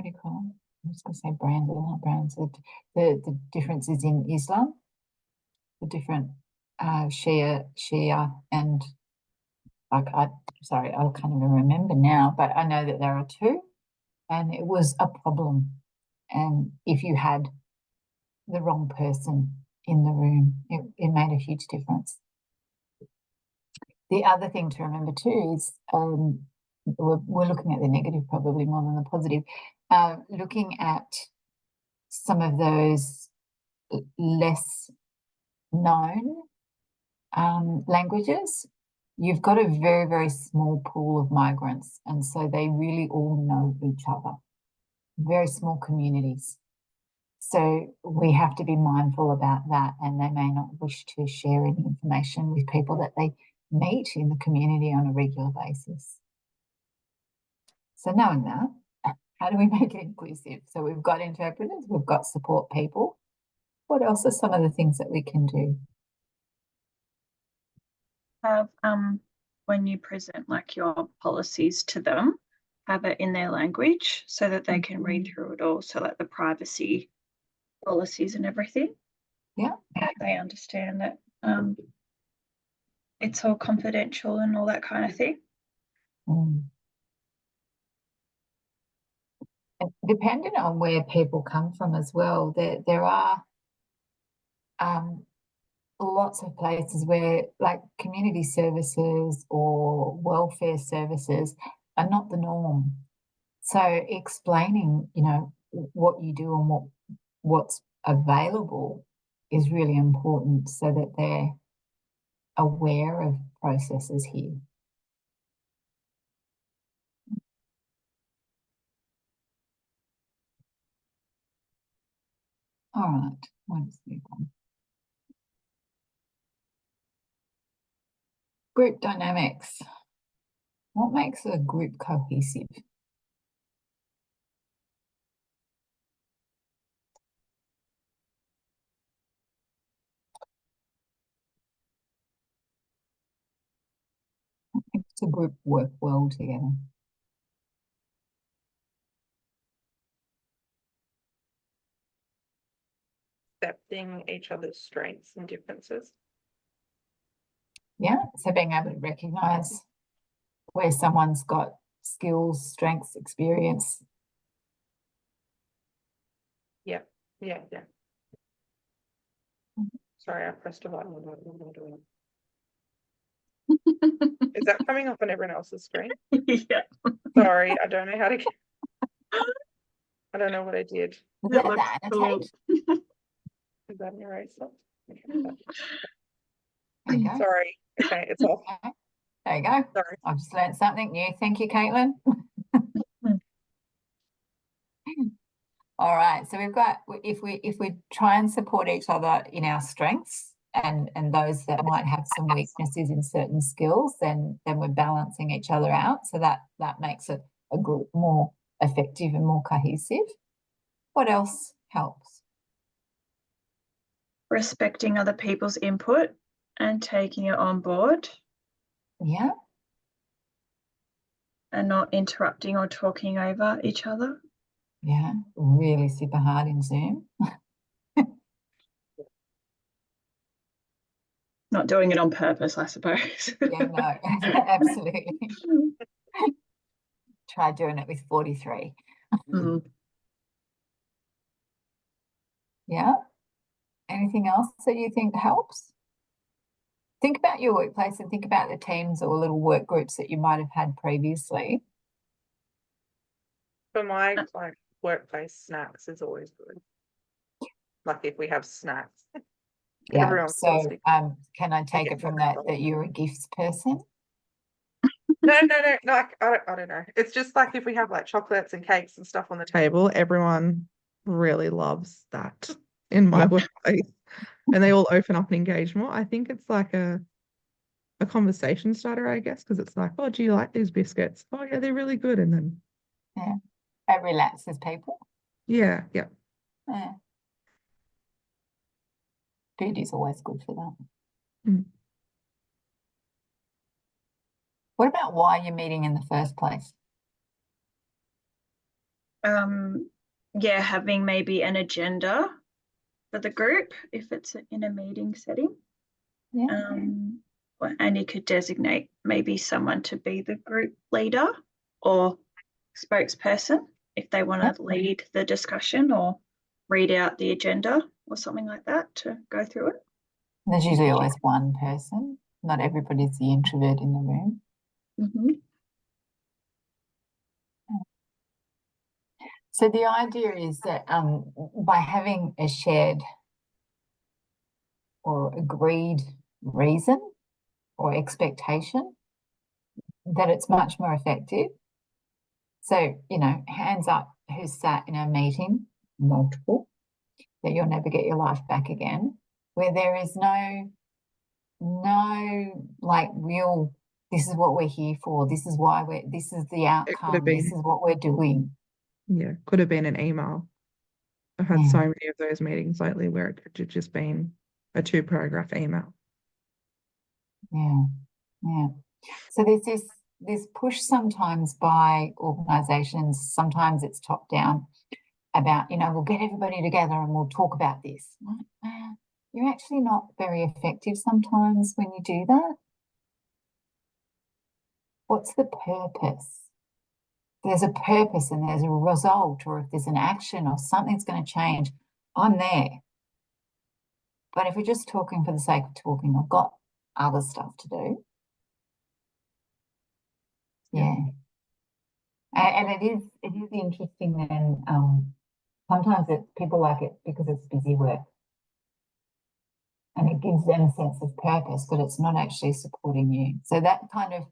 do you call them? I'm just going to say brands, they're not brands. The differences in Islam, the different Shia, and like sorry, I can't even remember now, but I know that there are two, and it was a problem. And if you had the wrong person in the room, it made a huge difference. The other thing to remember too is we're looking at the negative probably more than the positive. Looking at some of those less known languages, you've got a very, very small pool of migrants, and so they really all know each other, very small communities. So we have to be mindful about that, and they may not wish to share any information with people that they meet in the community on a regular basis. So knowing that, how do we make it inclusive? So we've got interpreters, we've got support people. What else are some of the things that we can do?
Have when you present like your policies to them, have it in their language so that they can read through it all, so like the privacy policies and everything.
Yeah.
They understand that it's all confidential and all that kind of thing.
Depending on where people come from as well, there are lots of places where like community services or welfare services are not the norm. So explaining, you know, what you do and what's available is really important so that they're aware of processes here. All right, let's move on. Group dynamics. What makes a group cohesive? What makes a group work well together?
Accepting each other's strengths and differences.
Yeah, so being able to recognise where someone's got skills, strengths, experience.
Yeah. Sorry, I pressed a button. Is that coming up on everyone else's screen?
Yeah.
Sorry, I don't know how to. I don't know what I did.
Is that the annotate?
Is that an eraser? Okay.
There you go.
Sorry. Okay, it's off.
Okay. There you go.
Sorry.
I've just learned something new. Thank you, Caitlin. All right. So we've got, if we try and support each other in our strengths and those that might have some weaknesses in certain skills, then we're balancing each other out. So that makes a group more effective and more cohesive. What else helps?
Respecting other people's input and taking it on board.
Yeah.
And not interrupting or talking over each other.
Yeah, really super hard in Zoom.
Not doing it on purpose, I suppose.
Yeah, no, absolutely. Try doing it with 43. Yeah. Anything else that you think helps? Think about your workplace and think about the teams or little work groups that you might have had previously.
For my like workplace, snacks is always good. Like if we have snacks,
Yeah.
everyone's
So can I take it from that you're a gifts person?
No, like, I don't know. It's just like if we have like chocolates and cakes and stuff on the table, everyone really loves that in my workplace. And they all open up and engage more. I think it's like a conversation starter, I guess, because it's like, oh, do you like these biscuits? Oh yeah, they're really good. And then
it relaxes people.
Yeah.
Food is always good for that.
Mm.
What about why you're meeting in the first place?
Yeah, having maybe an agenda for the group if it's in a meeting setting.
Yeah.
And you could designate maybe someone to be the group leader or spokesperson if they want to lead the discussion or read out the agenda or something like that to go through it.
There's usually always one person. Not everybody's the introvert in the room.
Mm-hmm.
So the idea is that by having a shared or agreed reason or expectation, that it's much more effective. So, hands up who's sat in a meeting, multiple, that you'll never get your life back again, where there is no like real, this is what we're here for, this is why this is the outcome, this is what we're doing.
Yeah, could have been an email. I've had so many of those meetings lately where it could have just been a 2-paragraph email.
Yeah. So there's this push sometimes by organisations, sometimes it's top down, about, we'll get everybody together and we'll talk about this. You're actually not very effective sometimes when you do that. What's the purpose? There's a purpose and there's a result, or if there's an action or something's going to change, I'm there. But if we're just talking for the sake of talking, I've got other stuff to do. Yeah. And it is interesting then, sometimes people like it because it's busy work. And it gives them a sense of purpose, but it's not actually supporting you. So that kind of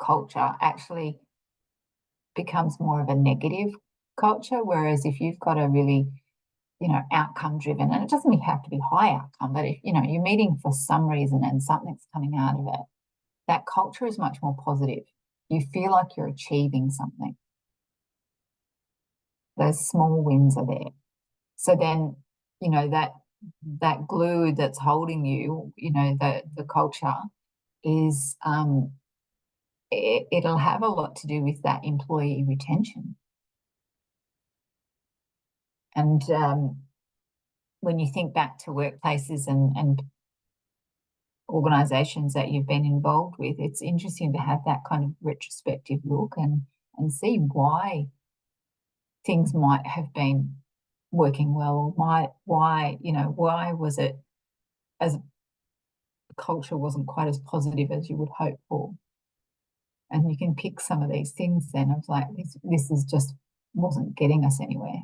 culture actually becomes more of a negative culture. Whereas if you've got a really, outcome driven, and it doesn't have to be high outcome, but if, you're meeting for some reason and something's coming out of it, that culture is much more positive. You feel like you're achieving something. Those small wins are there. So then, that glue that's holding you, the culture is, it'll have a lot to do with that employee retention. And when you think back to workplaces and organisations that you've been involved with, it's interesting to have that kind of retrospective look and see why things might have been working well, or why was it as culture wasn't quite as positive as you would hope for. And you can pick some of these things then of like, this is just wasn't getting us anywhere.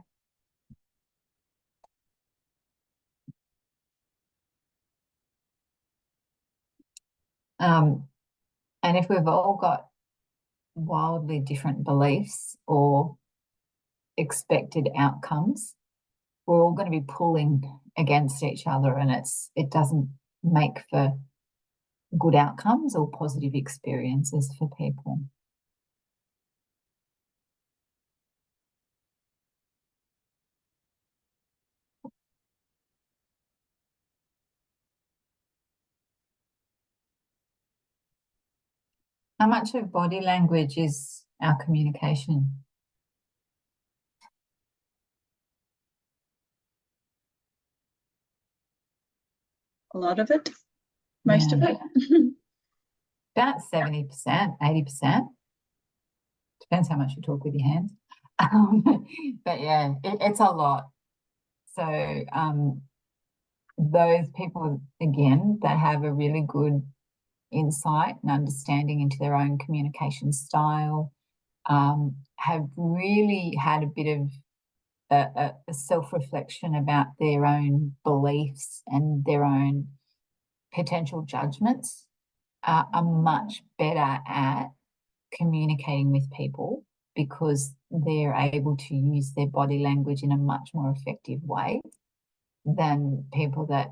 And if we've all got wildly different beliefs or expected outcomes, we're all going to be pulling against each other, and it doesn't make for good outcomes or positive experiences for people. How much of body language is our communication?
A lot of it, most of it.
About 70%, 80%. Depends how much you talk with your hands. But yeah, it's a lot. So those people, again, that have a really good insight and understanding into their own communication style, have really had a bit of a self-reflection about their own beliefs and their own potential judgments, are much better at communicating with people because they're able to use their body language in a much more effective way than people that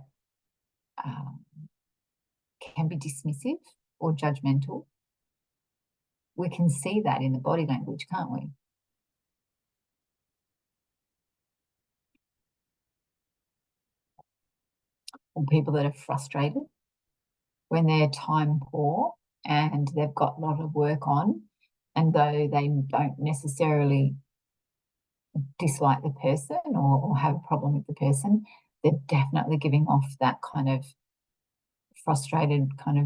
can be dismissive or judgmental. We can see that in the body language, can't we? Or people that are frustrated when they're time poor and they've got a lot of work on, and though they don't necessarily dislike the person or have a problem with the person, they're definitely giving off that kind of frustrated kind of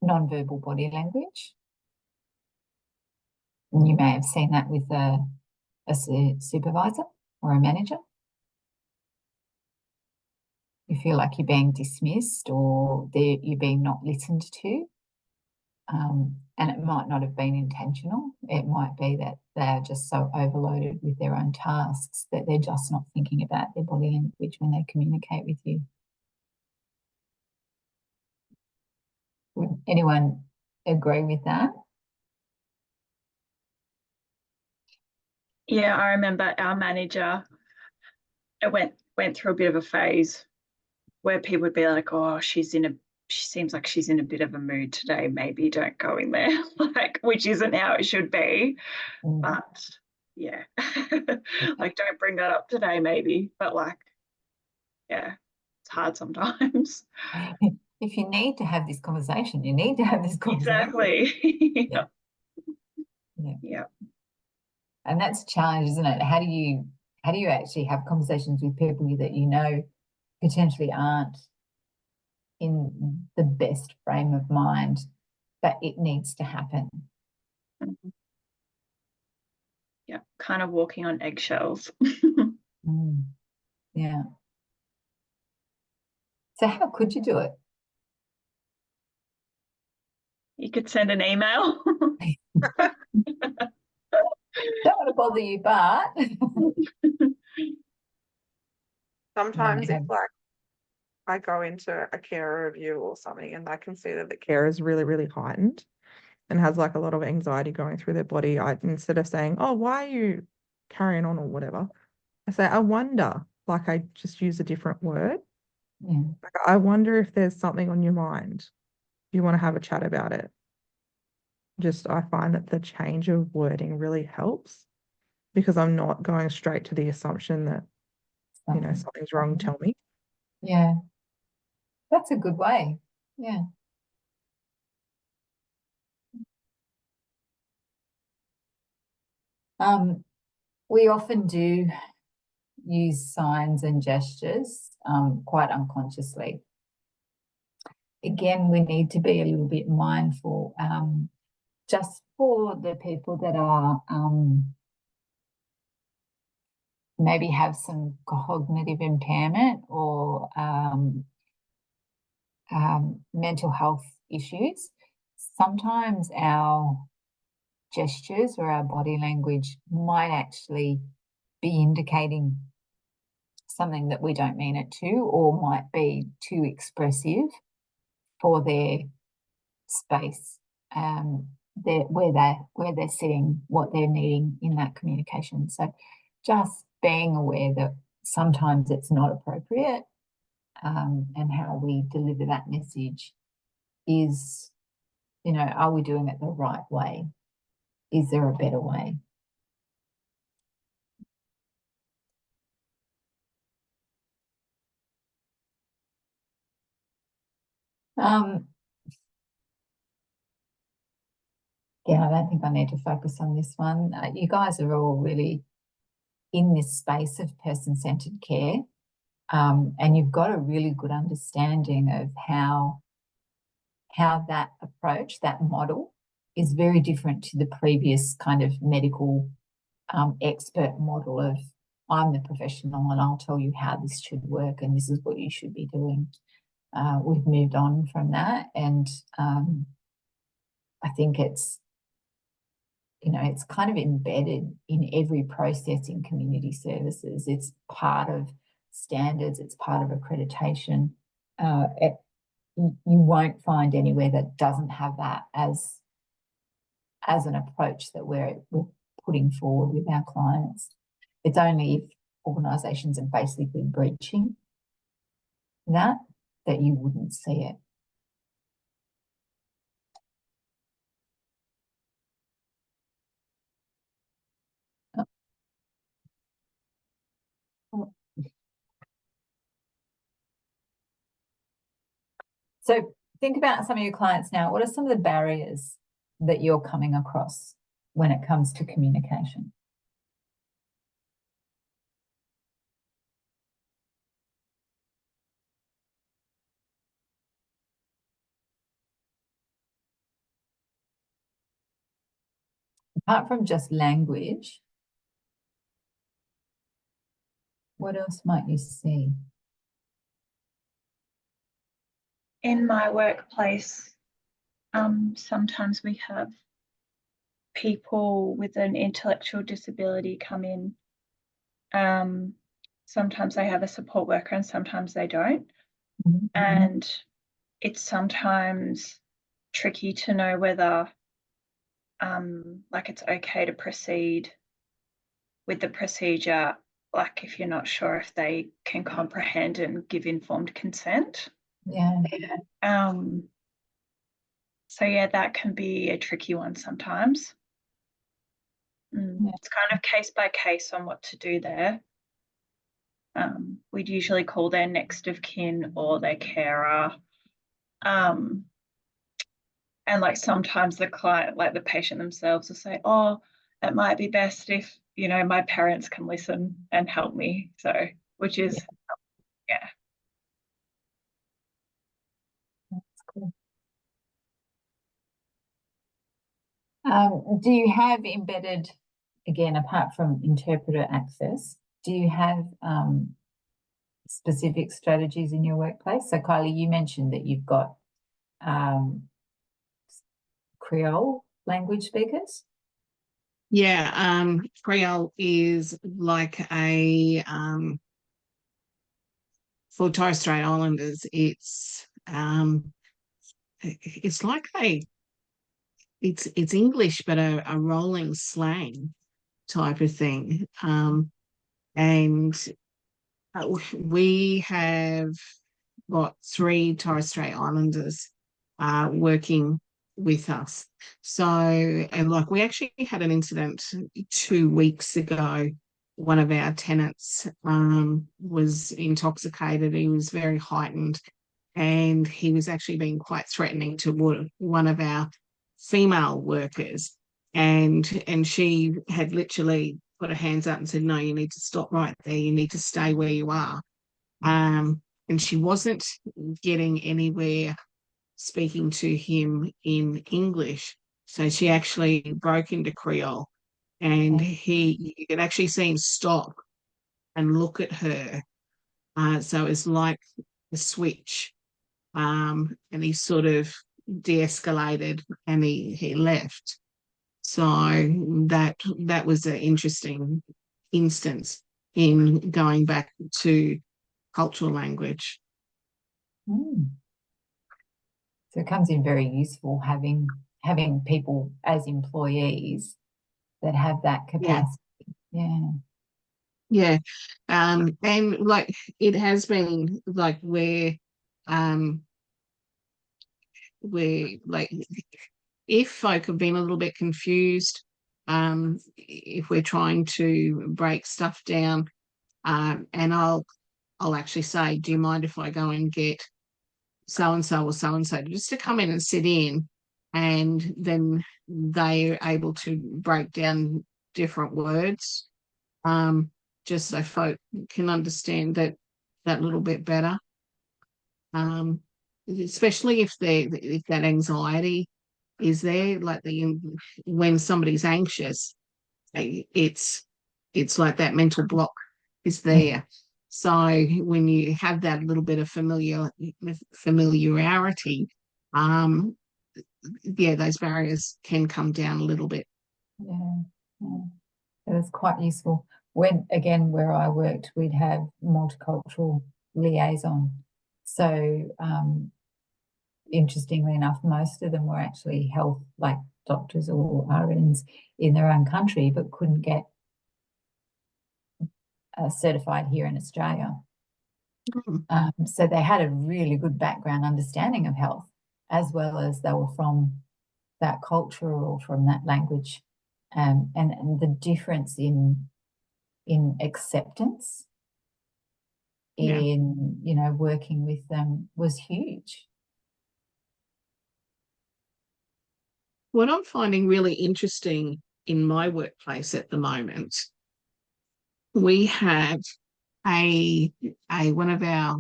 non-verbal body language. And you may have seen that with a supervisor or a manager. You feel like you're being dismissed or you're being not listened to. And it might not have been intentional. It might be that they're just so overloaded with their own tasks that they're just not thinking about their body language when they communicate with you. Would anyone agree with that?
Yeah, I remember our manager, it went through a bit of a phase where people would be like, oh, she seems like she's in a bit of a mood today. Maybe don't go in there, like, which isn't how it should be. But yeah, like, don't bring that up today, maybe. But like, yeah, it's hard sometimes.
If you need to have this conversation, you need to have this conversation.
Exactly.
Yeah.
Yeah.
And that's a challenge, isn't it? How do you actually have conversations with people that you know potentially aren't in the best frame of mind, but it needs to happen?
Yeah, kind of walking on eggshells.
Yeah. So how could you do it?
You could send an email.
Don't want to bother you, but
Sometimes it's like I go into a carer review or something and I can see that the care is really, really heightened and has like a lot of anxiety going through their body. Instead of saying, oh, why are you carrying on or whatever, I say, I wonder, like I just use a different word. Like, I wonder if there's something on your mind. You want to have a chat about it. I find that the change of wording really helps because I'm not going straight to the assumption that, something's wrong, tell me.
Yeah. That's a good way. Yeah. We often do use signs and gestures quite unconsciously. Again, we need to be a little bit mindful just for the people that are maybe have some cognitive impairment or mental health issues. Sometimes our gestures or our body language might actually be indicating something that we don't mean it to, or might be too expressive for their space, where they're sitting, what they're needing in that communication. So just being aware that sometimes it's not appropriate, and how we deliver that message is, are we doing it the right way? Is there a better way? Yeah, I don't think I need to focus on this one. You guys are all really in this space of person-centered care, and you've got a really good understanding of how that approach, that model, is very different to the previous kind of medical expert model of I'm the professional and I'll tell you how this should work and this is what you should be doing. we've moved on from that, and I think it's, it's kind of embedded in every process in community services. It's part of standards, it's part of accreditation. You won't find anywhere that doesn't have that as an approach that we're putting forward with our clients. It's only if organisations are basically breaching that you wouldn't see it. So think about some of your clients now. What are some of the barriers that you're coming across when it comes to communication? Apart from just language, what else might you see?
In my workplace, sometimes we have people with an intellectual disability come in. Sometimes they have a support worker and sometimes they don't.
Mm-hmm.
And it's sometimes tricky to know whether like it's okay to proceed with the procedure, like if you're not sure if they can comprehend and give informed consent.
Yeah.
So yeah, that can be a tricky one sometimes. It's kind of case by case on what to do there. We'd usually call their next of kin or their carer. And like sometimes the client, like the patient themselves will say, oh, it might be best if, my parents can listen and help me. So, which is, yeah.
That's cool. Do you have embedded, again, apart from interpreter access, do you have specific strategies in your workplace? So Kylie, you mentioned that you've got Creole language speakers.
Yeah, Creole is like a for Torres Strait Islanders, it's like it's English but a rolling slang type of thing. And we have got 3 Torres Strait Islanders working with us. So, and like we actually had an incident 2 weeks ago. One of our tenants was intoxicated. He was very heightened, and he was actually being quite threatening toward one of our female workers. And she had literally put her hands up and said, no, you need to stop right there. You need to stay where you are. And she wasn't getting anywhere speaking to him in English. So she actually broke into Creole, and you could actually see him stop and look at her. So it's like a switch. And he sort of de-escalated and he left. So that was an interesting instance in going back to cultural language.
So it comes in very useful having people as employees that have that capacity.
Yeah. And like it has been like where like if folk have been a little bit confused, if we're trying to break stuff down, and I'll actually say, do you mind if I go and get so-and-so or so-and-so just to come in and sit in, and then they're able to break down different words, just so folk can understand that little bit better. Especially if that anxiety is there, like when somebody's anxious, it's like that mental block is there. So when you have that little bit of familiarity, yeah, those barriers can come down a little bit.
Yeah, yeah. It was quite useful. When, again, where I worked, we'd have multicultural liaison. So, interestingly enough, most of them were actually health, like doctors or RNs in their own country, but couldn't get certified here in Australia. So they had a really good background understanding of health, as well as they were from that culture or from that language. And the difference in acceptance in, you know, working with them was huge.
What I'm finding really interesting in my workplace at the moment, we have one of our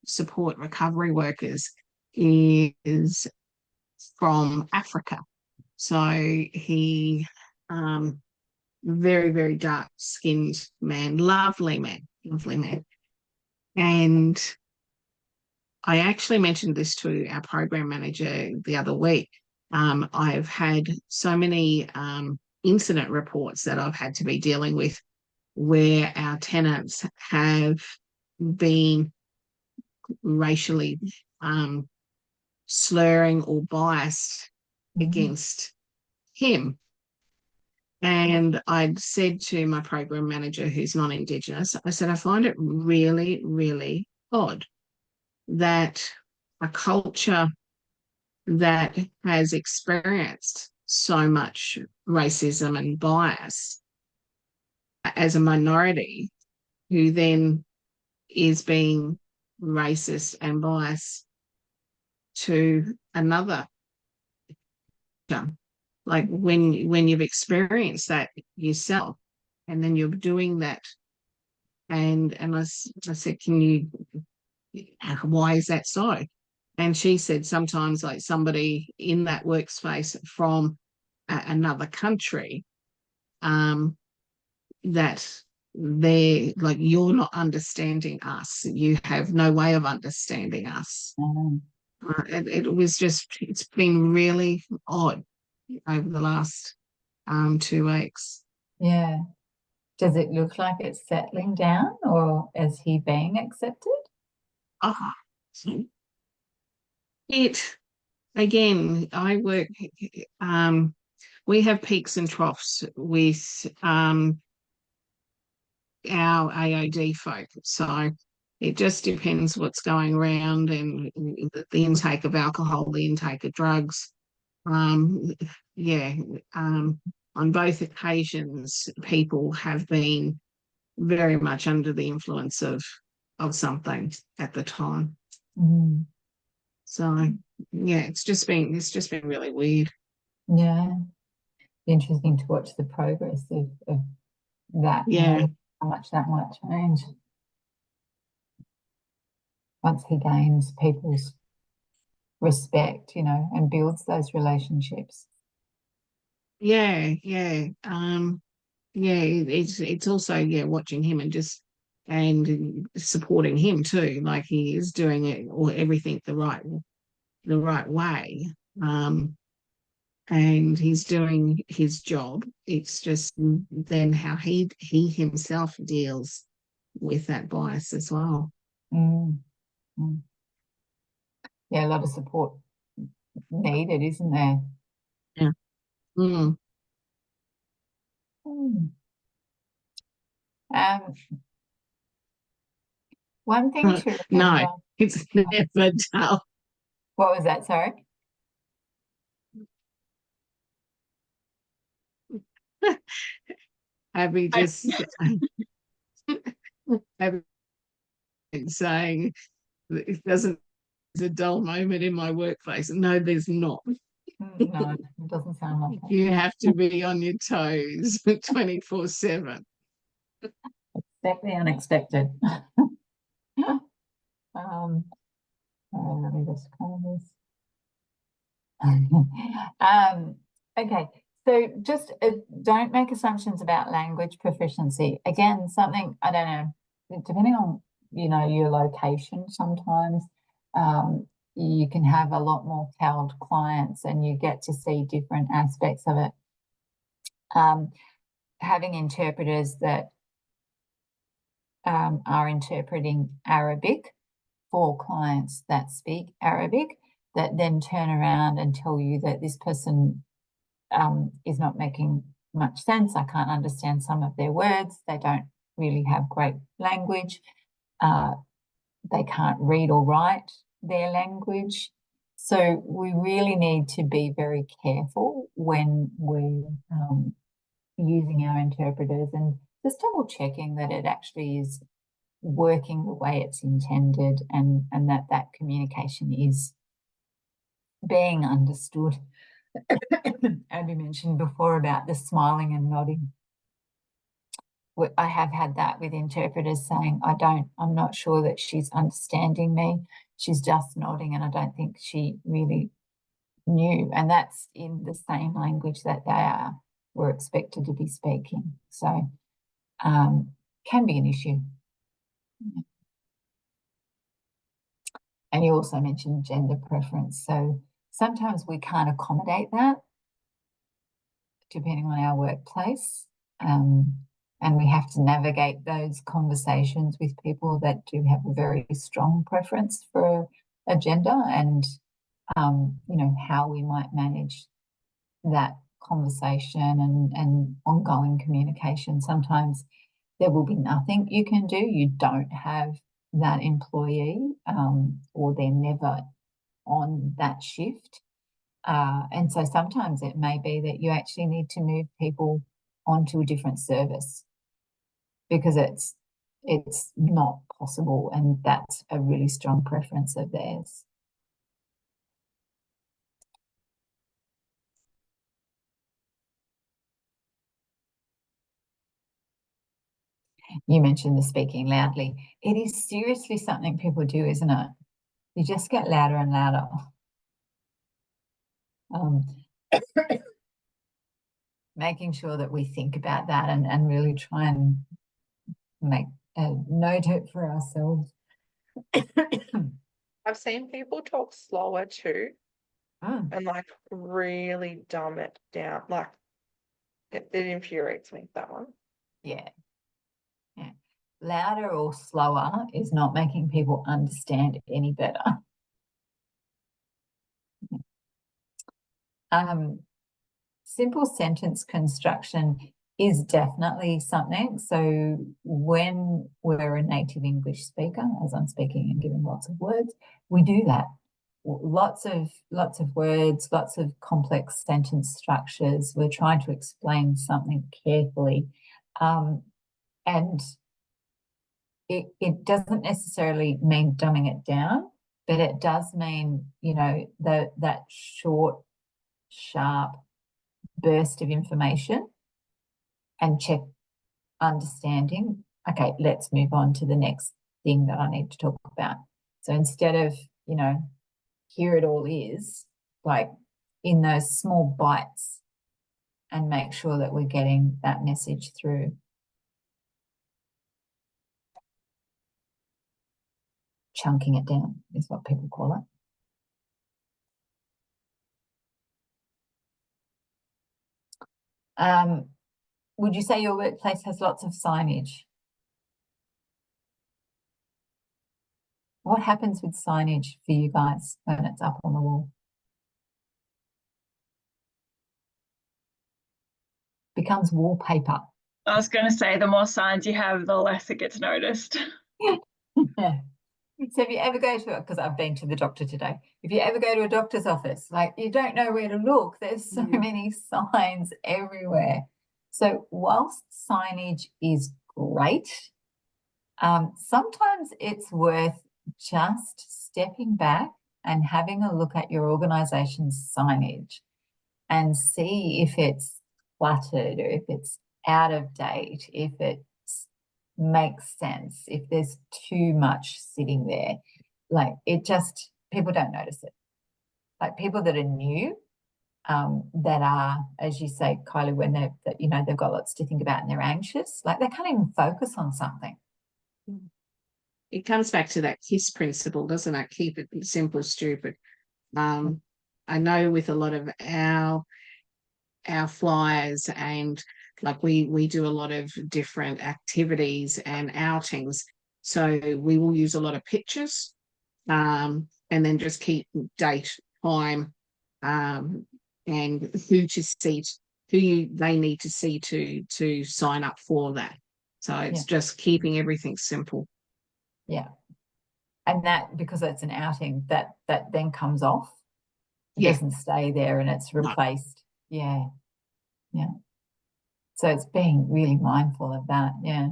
support recovery workers is from Africa. So he very, very dark skinned man, lovely man. And I actually mentioned this to our program manager the other week. I've had so many incident reports that I've had to be dealing with where our tenants have been racially slurring or biased against him. And I'd said to my program manager, who's non-Indigenous, I said, I find it really, really odd that a culture that has experienced so much racism and bias as a minority, who then is being racist and biased to another. Like when you've experienced that yourself, and then you're doing that, and I said, why is that so? And she said sometimes, like, somebody in that workspace from another country, that they're like, you're not understanding us. You have no way of understanding us. It's been really odd over the last 2 weeks.
Yeah. Does it look like it's settling down, or is he being accepted?
Again, I work, we have peaks and troughs with our AOD folk. So it just depends what's going around, and the intake of alcohol, the intake of drugs. On both occasions, people have been very much under the influence of something at the time. So yeah, it's just been really weird.
Yeah. Interesting to watch the progress of that.
Yeah.
You know, how much that might change once he gains people's respect, you know, and builds those relationships.
Yeah. It's also watching him and supporting him too. Like, he is doing it or everything the right way. And he's doing his job. It's just then how he himself deals with that bias as well.
Yeah, a lot of support needed, isn't there?
Yeah.
One thing to remember.
No, it's never dull.
What was that? Sorry.
Abby just Abby saying it doesn't. There's a dull moment in my workplace. No, there's not.
No, it doesn't sound like it.
You have to be on your toes 24/7.
Expect the unexpected. Let me just call this. Okay, so just don't make assumptions about language proficiency. Again, something, I don't know, depending on, you know, your location, sometimes you can have a lot more tailed clients and you get to see different aspects of it. Having interpreters that are interpreting Arabic for clients that speak Arabic, that then turn around and tell you that this person is not making much sense. I can't understand some of their words. They don't really have great language. They can't read or write their language. So we really need to be very careful when we're using our interpreters and just double checking that it actually is working the way it's intended, and that communication is being understood. Abby mentioned before about the smiling and nodding. I have had that with interpreters saying, I'm not sure that she's understanding me. She's just nodding and I don't think she really knew. And that's in the same language that they were expected to be speaking. So can be an issue. And you also mentioned gender preference. So sometimes we can't accommodate that depending on our workplace. And we have to navigate those conversations with people that do have a very strong preference for a gender, and, you know, how we might manage that conversation and ongoing communication. Sometimes there will be nothing you can do. You don't have that employee, or they're never on that shift. And so sometimes it may be that you actually need to move people onto a different service because it's not possible, and that's a really strong preference of theirs. You mentioned the speaking loudly. It is seriously something people do, isn't it? You just get louder and louder. Making sure that we think about that and really try and make a note it for ourselves.
I've seen people talk slower too, and like really dumb it down. Like it infuriates me, that one.
Yeah. Louder or slower is not making people understand any better. Simple sentence construction is definitely something. So when we're a native English speaker, as I'm speaking and giving lots of words, we do that. Lots of words, lots of complex sentence structures. We're trying to explain something carefully. And it doesn't necessarily mean dumbing it down, but it does mean, you know, that short, sharp burst of information and check understanding. Okay, let's move on to the next thing that I need to talk about. So instead of, you know, here it all is, like in those small bites, and make sure that we're getting that message through. Chunking it down is what people call it. Would you say your workplace has lots of signage? What happens with signage for you guys when it's up on the wall? Becomes wallpaper.
I was going to say, the more signs you have, the less it gets noticed.
Yeah. So if you ever go to, because I've been to the doctor today, if you ever go to a doctor's office, like you don't know where to look, there's so many signs everywhere. So whilst signage is great, sometimes it's worth just stepping back and having a look at your organisation's signage and see if it's cluttered or if it's out of date, if it makes sense, if there's too much sitting there. Like it just, people don't notice it. Like people that are new, that are, as you say, Kylie, when they've got lots to think about and they're anxious, like they can't even focus on something.
It comes back to that KISS principle, doesn't it? Keep it simple, stupid. I know with a lot of our flyers, and like we do a lot of different activities and outings, so we will use a lot of pictures, and then just keep date, time, and who to see, they need to see to sign up for that. So it's just keeping everything simple.
Yeah. And that, because it's an outing, that then comes off. It doesn't stay there and it's replaced. No. Yeah. Yeah. So it's being really mindful of that. Yeah.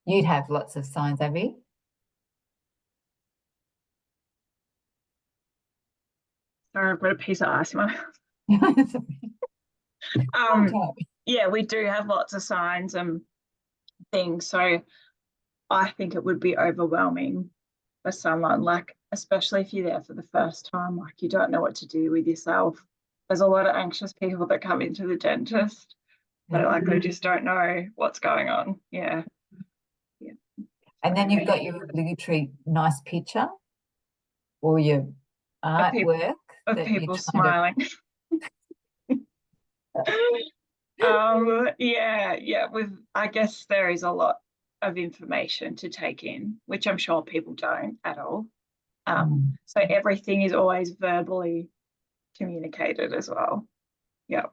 You'd have lots of signs, Abby.
Sorry, I've got a piece of ice in my yeah, we do have lots of signs and things. So I think it would be overwhelming for someone, like, especially if you're there for the first time, like you don't know what to do with yourself. There's a lot of anxious people that come into the dentist, but like they just don't know what's going on. Yeah. Yeah.
And then you've got your obligatory nice picture or your artwork
of people smiling. With, I guess there is a lot of information to take in, which I'm sure people don't at all. So everything is always verbally communicated as well. Yeah.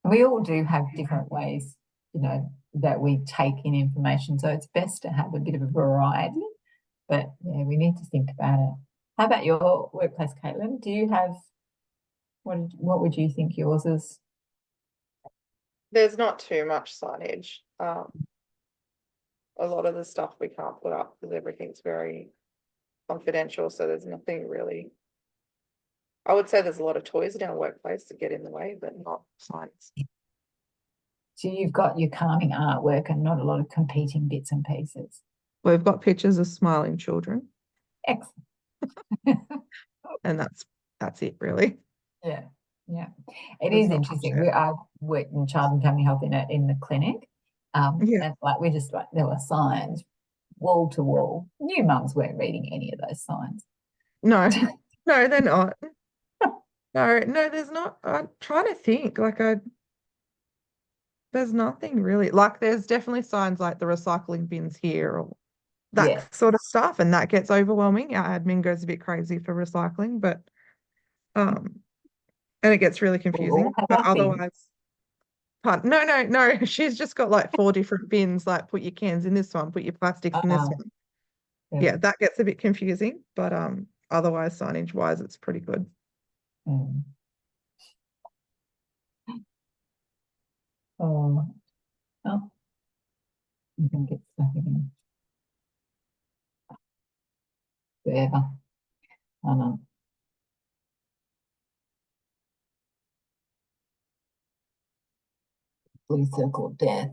We all do have different ways, that we take in information. So it's best to have a bit of a variety, but yeah, we need to think about it. How about your workplace, Caitlin? Do you have, what would you think yours is?
There's not too much signage. A lot of the stuff we can't put up because everything's very confidential. So there's nothing really. I would say there's a lot of toys in our workplace that get in the way, but not signs.
So you've got your calming artwork and not a lot of competing bits and pieces.
We've got pictures of smiling children.
Excellent.
And that's it, really.
Yeah, yeah. It is interesting. I've worked in child and family health in the clinic. And like there were signs wall to wall. New mums weren't reading any of those signs.
No, no, they're not. No, there's not. I'm trying to think. There's nothing really. Like, there's definitely signs like the recycling bins here or that sort of stuff, and that gets overwhelming. Our admin goes a bit crazy for recycling, but and it gets really confusing. But otherwise, no. She's just got like 4 different bins. Like, put your cans in this one, put your plastics in this one. Yeah, that gets a bit confusing, but otherwise, signage wise, it's pretty good.
Oh, you can get stuck again. Forever. I know. Blue circle of death.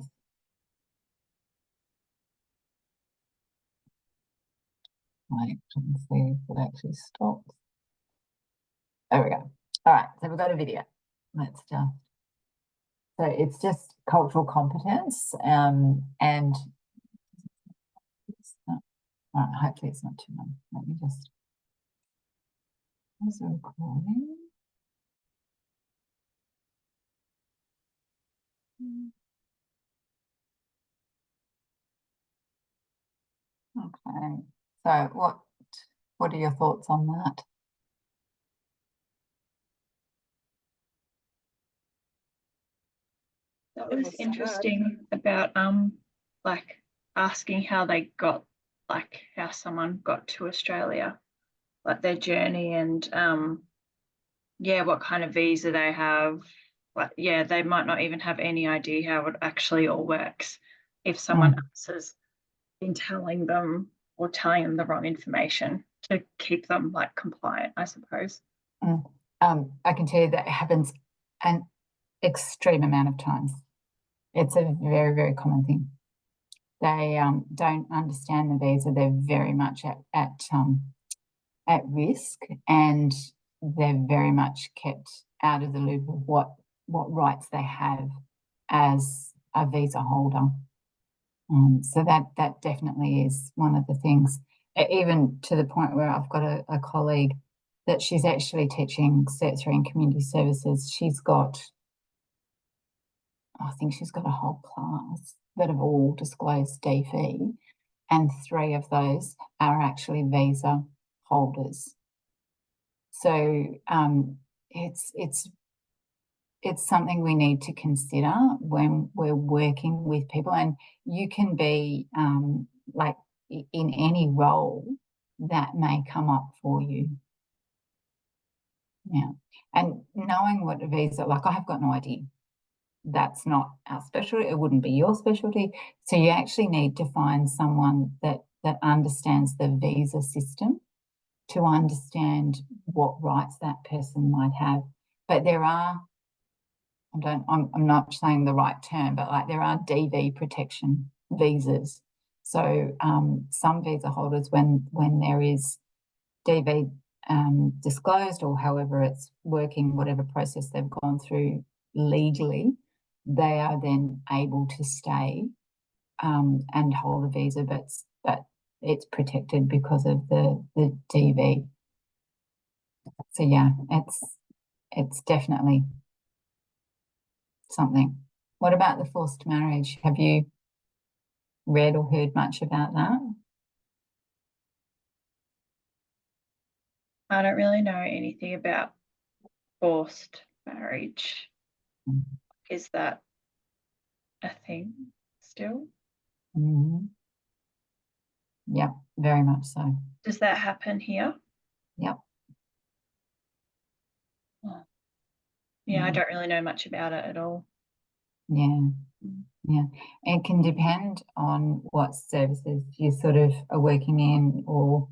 Right, trying to see if it actually stops. There we go. All right, so we've got a video. So it's just cultural competence, and all right, hopefully it's not too long. Let me just, is it recording? Okay, so what are your thoughts on that?
That was interesting about like asking how they got, like how someone got to Australia, like their journey, and what kind of visa they have. Like, they might not even have any idea how it actually all works if someone else has been telling them or telling them the wrong information to keep them like compliant, I suppose.
I can tell you that it happens an extreme amount of times. It's a very, very common thing. They don't understand the visa. They're very much at risk, and they're very much kept out of the loop of what rights they have as a visa holder. So that definitely is one of the things, even to the point where I've got a colleague that she's actually teaching Cert III in community services. I think she's got a whole class that have all disclosed DV, and 3 of those are actually visa holders. So it's something we need to consider when we're working with people, and you can be like in any role that may come up for you. Yeah, and knowing what a visa, like I have got no idea. That's not our specialty. It wouldn't be your specialty. So you actually need to find someone that understands the visa system to understand what rights that person might have. But there are, I'm not saying the right term, but like there are DV protection visas. So some visa holders, when there is DV disclosed, or however it's working, whatever process they've gone through legally, they are then able to stay and hold a visa, but it's protected because of the DV. So yeah, it's definitely something. What about the forced marriage? Have you read or heard much about that?
I don't really know anything about forced marriage. Is that a thing still?
Yep, very much so.
Does that happen here?
Yep.
Oh. Yeah, I don't really know much about it at all.
Yeah. Yeah, it can depend on what services you sort of are working in, or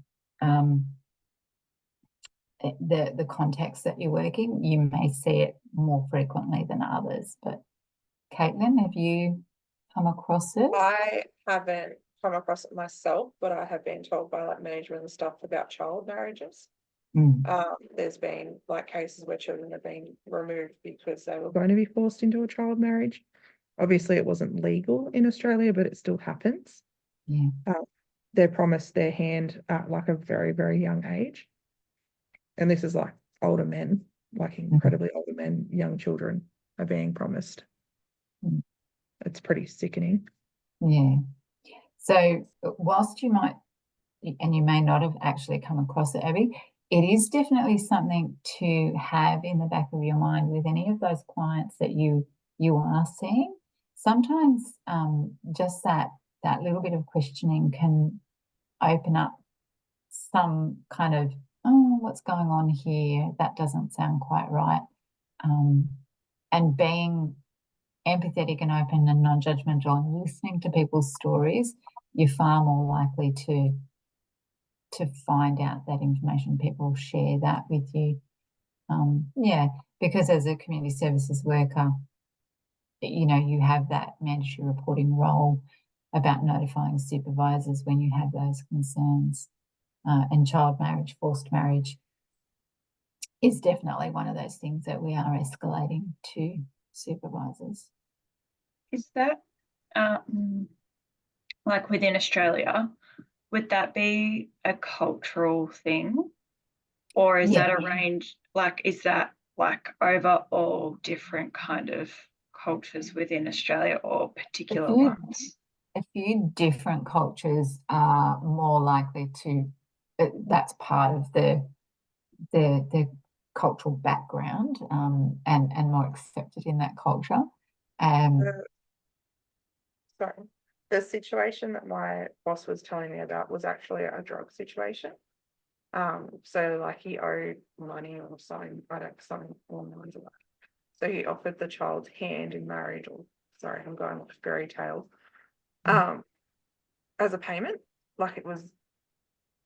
the context that you're working. You may see it more frequently than others. But Caitlin, have you come across it?
I haven't come across it myself, but I have been told by like management and stuff about child marriages. There's been like cases where children have been removed because they were going to be forced into a child marriage. Obviously, it wasn't legal in Australia, but it still happens.
Yeah.
They're promised their hand at like a very, very young age. And this is like older men, like incredibly older men, young children are being promised. It's pretty sickening.
Yeah. So whilst you might, and you may not have actually come across it, Abby, it is definitely something to have in the back of your mind with any of those clients that you are seeing. Sometimes just that little bit of questioning can open up some kind of, oh, what's going on here? That doesn't sound quite right. And being empathetic and open and non-judgmental and listening to people's stories, you're far more likely to find out that information. People share that with you. Yeah, because as a community services worker, you know, you have that mandatory reporting role about notifying supervisors when you have those concerns. And child marriage, forced marriage is definitely one of those things that we are escalating to supervisors.
Is that like within Australia, would that be a cultural thing, or is that a range, like is that like over all different kind of cultures within Australia, or particular ones?
A few different cultures are more likely to, that's part of the cultural background, and more accepted in that culture.
Sorry, the situation that my boss was telling me about was actually a drug situation. So like he owed money or something, something along the lines of that. So he offered the child's hand in marriage, or sorry, I'm going off fairy tale, as a payment. Like it was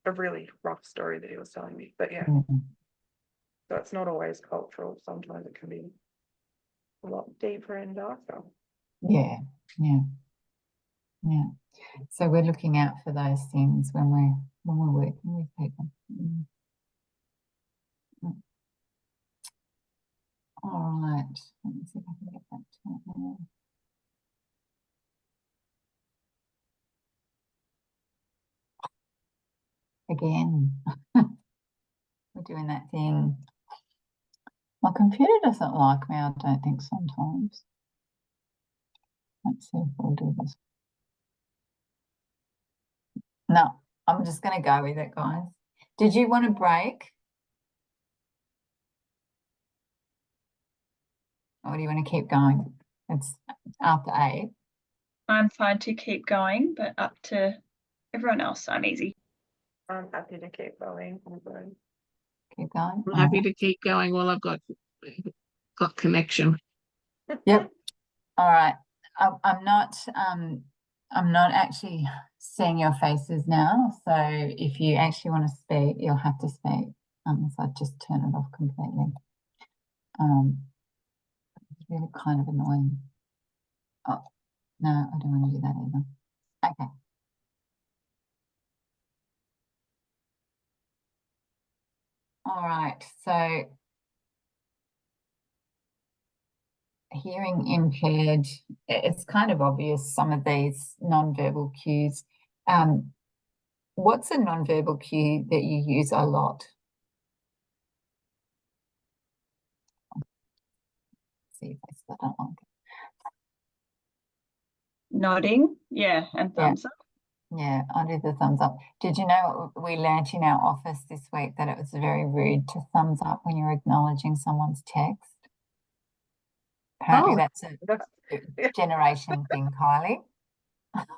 a really rough story that he was telling me. But yeah, so it's not always cultural. Sometimes it can be a lot deeper and darker.
Yeah. So we're looking out for those things when we're working with people. All right. Let me see if I can get back to it now. doing that thing. My computer doesn't like me, I don't think, sometimes. Let's see if we'll do this. No, I'm just going to go with it, guys. Did you want a break? Or do you want to keep going? It's after 8.
I'm fine to keep going, but up to everyone else, I'm easy.
I'm happy to keep going. I'm good.
Keep going.
I'm happy to keep going while I've got connection.
Yep. All right. I'm not actually seeing your faces now. So if you actually want to speak, you'll have to speak. So I just turn it off completely. It's really kind of annoying. Oh, no, I don't want to do that either. Okay. All right. So hearing impaired, it's kind of obvious, some of these non-verbal cues. What's a non-verbal cue that you use a lot? See if I still don't like it.
Nodding, yeah, and thumbs up.
Yeah, I do the thumbs up. Did you know what we learnt in our office this week, that it was very rude to thumbs up when you're acknowledging someone's text? Apparently that's a generation thing, Kylie.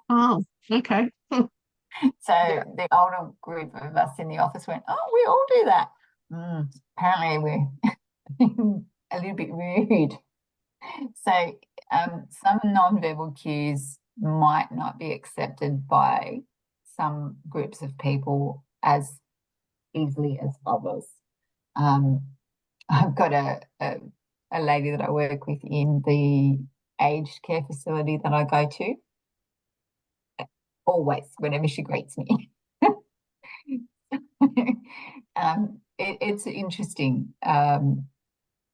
Oh, okay.
So the older group of us in the office went, oh, we all do that. Apparently we're a little bit rude. So some non-verbal cues might not be accepted by some groups of people as easily as others. I've got a lady that I work with in the aged care facility that I go to, always, whenever she greets me. It's interesting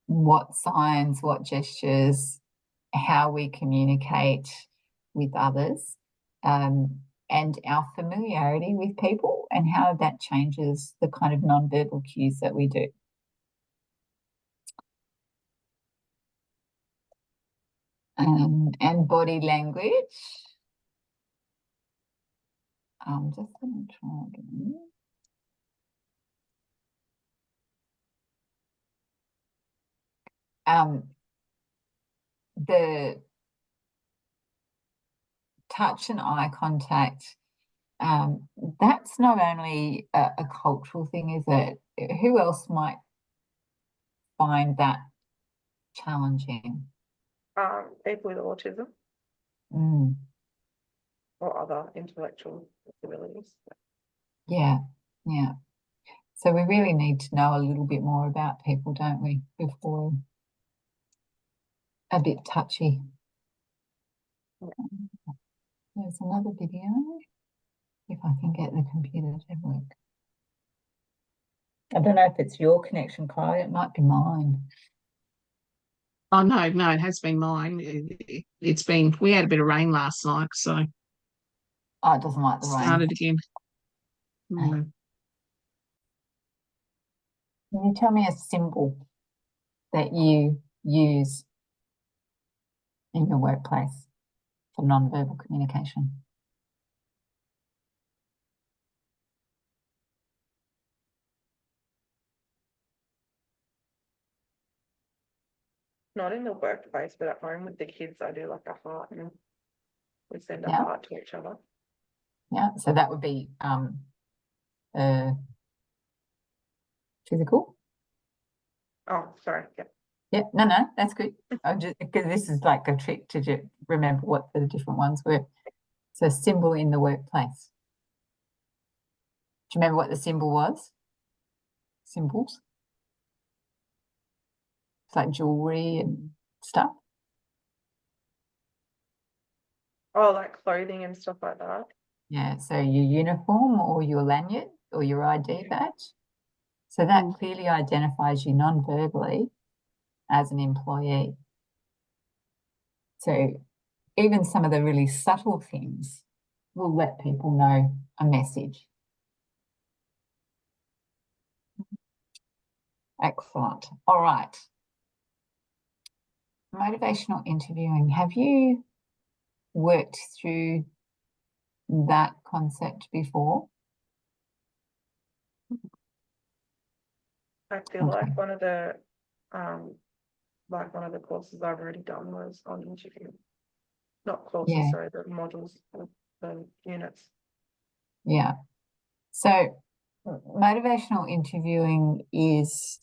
what signs, what gestures, how we communicate with others, and our familiarity with people, and how that changes the kind of non-verbal cues that we do. And body language. I'm just going to try again. The touch and eye contact, that's not only a cultural thing, is it? Who else might find that challenging?
People with autism
Mm,
or other intellectual disabilities.
yeah, yeah. So we really need to know a little bit more about people, don't we, before a bit touchy. There's another video, if I can get the computer to work. I don't know if it's your connection, Chloe, it might be mine.
Oh, no, it has been mine. It's been, we had a bit of rain last night, so
Oh, it doesn't like the rain.
started again.
Can you tell me a symbol that you use in your workplace for non-verbal communication?
Not in the workplace, but at home with the kids, I do like a heart, and we send a
Yeah.
heart to each other.
Yeah, so that would be physical.
Oh, sorry. Yeah.
Yeah, no, that's good. Because this is like a trick to remember what the different ones were. So symbol in the workplace. Do you remember what the symbol was? Symbols. It's like jewelry and stuff.
Oh, like clothing and stuff like that.
Yeah, so your uniform or your lanyard or your ID badge. So that clearly identifies you non-verbally as an employee. So even some of the really subtle things will let people know a message. Excellent. All right. Motivational interviewing. Have you worked through that concept before?
I feel like one of the courses I've already done was on interview. Not courses, sorry, the modules, the units.
Yeah. So motivational interviewing is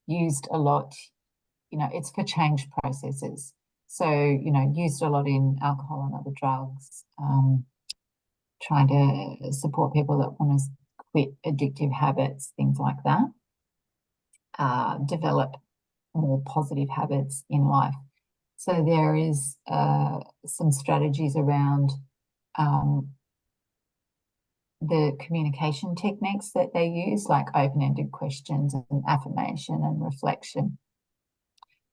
used a lot, it's for change processes. So, used a lot in alcohol and other drugs, trying to support people that want to quit addictive habits, things like that, develop more positive habits in life. So there is some strategies around the communication techniques that they use, like open-ended questions and affirmation and reflection.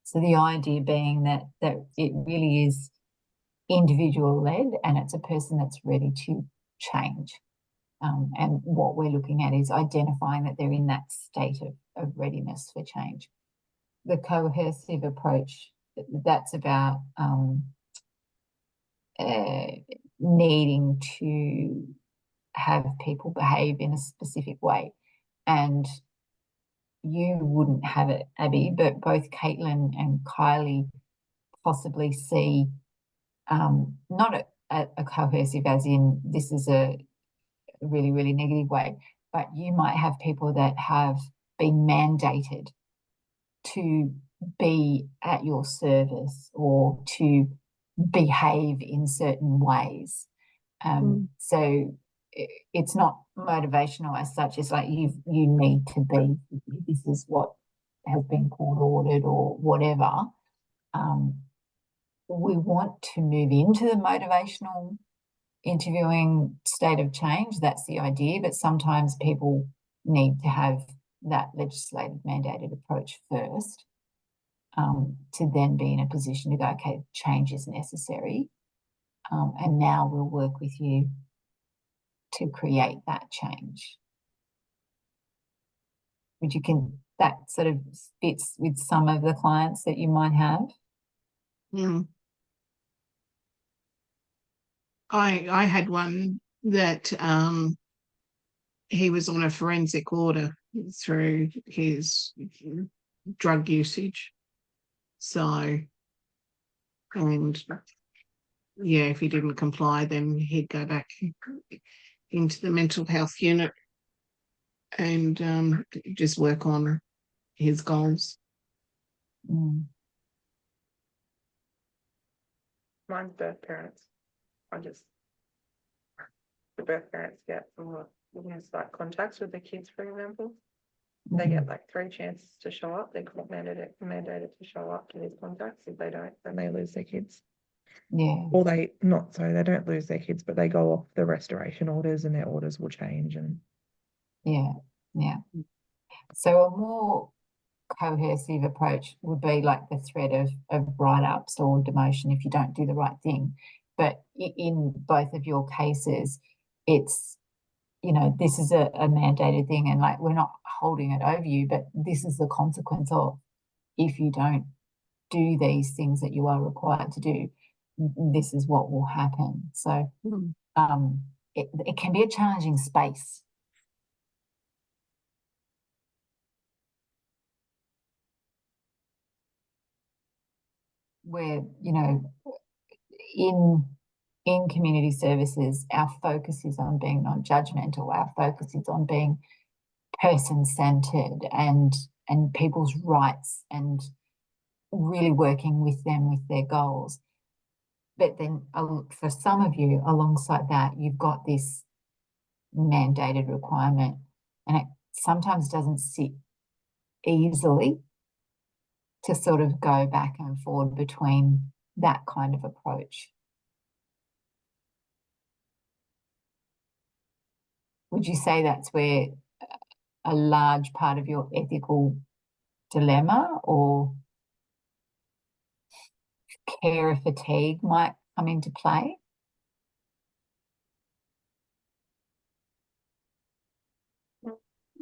So the idea being that it really is individual-led, and it's a person that's ready to change. And what we're looking at is identifying that they're in that state of readiness for change. The coercive approach, that's about needing to have people behave in a specific way. And you wouldn't have it, Abby, but both Caitlin and Kylie possibly see not a coercive as in this is a really, really negative way, but you might have people that have been mandated to be at your service or to behave in certain ways. So it's not motivational as such. It's like you need to be, this is what has been court ordered or whatever. We want to move into the motivational interviewing state of change. That's the idea, but sometimes people need to have that legislative mandated approach first, to then be in a position to go, okay, change is necessary, and now we'll work with you to create that change. That sort of fits with some of the clients that you might have?
I had one that he was on a forensic order through his drug usage. So, and yeah, if he didn't comply, then he'd go back into the mental health unit and just work on his goals.
Mine's birth parents. The birth parents get like contacts with the kids, for example. They get like 3 chances to show up. They're mandated to show up to these contacts. If they don't, then they lose their kids.
Yeah.
Or they don't lose their kids, but they go off the restoration orders and their orders will change. And
yeah. So a more coercive approach would be like the threat of write-ups or demotion if you don't do the right thing. But in both of your cases, it's, this is a mandated thing, and like we're not holding it over you, but this is the consequence of if you don't do these things that you are required to do, this is what will happen. So it can be a challenging space. Where, in community services, our focus is on being non-judgmental. Our focus is on being person-centered and people's rights and really working with them with their goals. But then for some of you, alongside that, you've got this mandated requirement, and it sometimes doesn't sit easily to sort of go back and forward between that kind of approach. Would you say that's where a large part of your ethical dilemma or carer fatigue might come into play?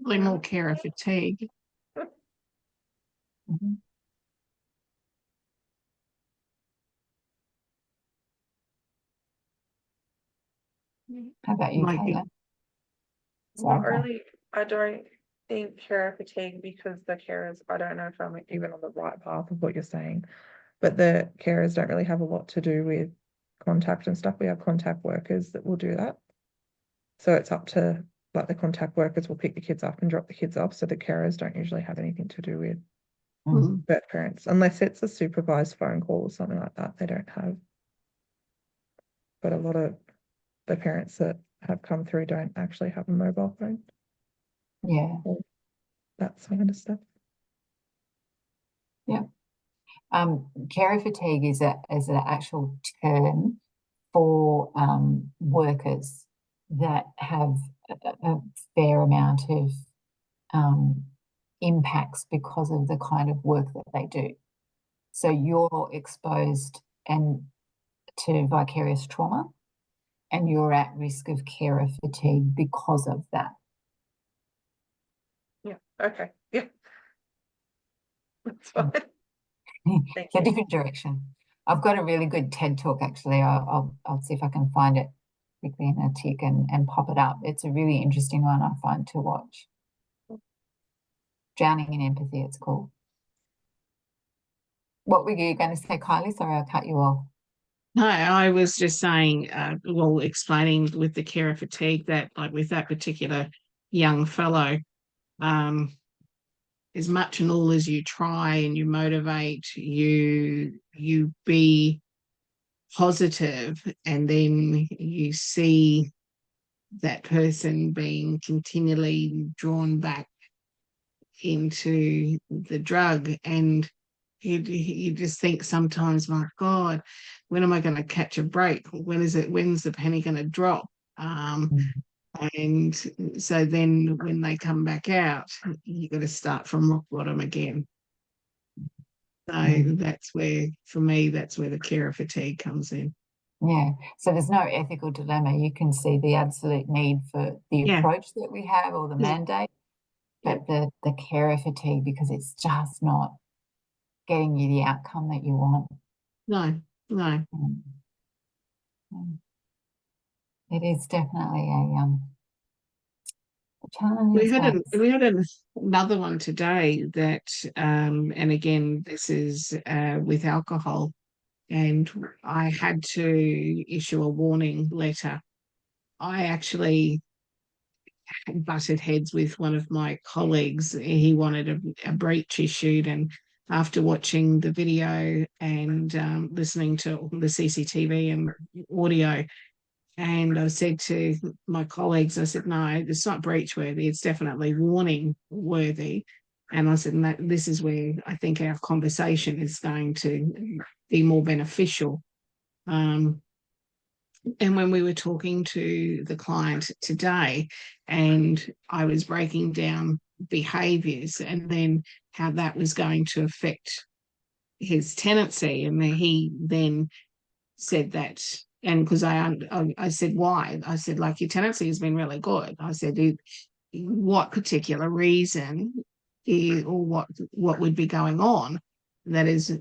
Probably more carer fatigue.
Mhm. How about you,
Like,
Caitlin?
Not
Sorry.
really. I don't think carer fatigue, because the carers, I don't know if I'm even on the right path of what you're saying, but the carers don't really have a lot to do with contact and stuff. We have contact workers that will do that. So it's up to, like, the contact workers will pick the kids up and drop the kids off. So the carers don't usually have anything to do with
Mm.
birth parents, unless it's a supervised phone call or something like that. They don't have. But a lot of the parents that have come through don't actually have a mobile phone.
Yeah.
Or that kind of stuff.
Yeah. Carer fatigue is an actual term for workers that have a fair amount of impacts because of the kind of work that they do. So you're exposed to vicarious trauma, and you're at risk of carer fatigue because of that.
Yeah. Okay. Yeah. That's fine. Thank
It's a
you.
different direction. I've got a really good TED talk actually. I'll see if I can find it quickly in a tick and pop it up. It's a really interesting one I find to watch. Drowning in Empathy, it's called. What were you going to say, Kylie? Sorry, I cut you off.
no, I was just saying, well, explaining with the carer fatigue that, like, with that particular young fellow, as much and all as you try and you motivate, you be positive, and then you see that person being continually drawn back into the drug, and you just think sometimes, my God, when am I going to catch a break? When's the penny going to drop? And so then when they come back out, you got to start from rock bottom again. So that's where, for me, that's where the carer fatigue comes in.
Yeah. So there's no ethical dilemma. You can see the absolute need for the
Yeah.
approach that we have or the mandate, but the carer fatigue, because it's just not getting you the outcome that you want.
No.
It is definitely a challenging space.
We had another one today that, and again, this is with alcohol, and I had to issue a warning letter. I actually butted heads with one of my colleagues. He wanted a breach issued, and after watching the video and listening to the CCTV and audio, and I said to my colleagues, I said, no, it's not breach worthy, it's definitely warning worthy. And I said, this is where I think our conversation is going to be more beneficial. And when we were talking to the client today, and I was breaking down behaviours and then how that was going to affect his tenancy, and he then said that, and because I said, why? I said, like, your tenancy has been really good. I said, what particular reason or what would be going on that is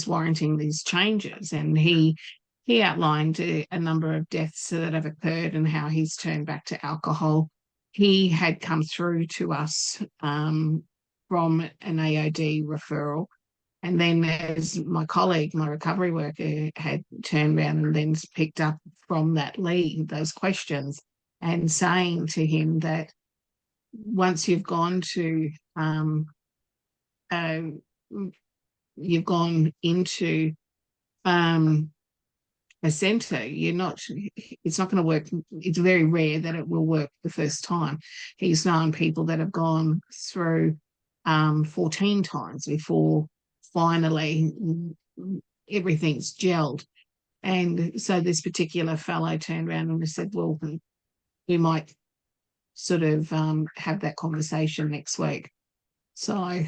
warranting these changes? And he outlined a number of deaths that have occurred and how he's turned back to alcohol. He had come through to us from an AOD referral. And then as my colleague, my recovery worker, had turned around and then picked up from that lead those questions, and saying to him that once you've gone to you've gone into a centre, it's not going to work. It's very rare that it will work the first time. He's known people that have gone through 14 times before finally everything's gelled. And so this particular fellow turned around and said, well, we might sort of have that conversation next week. So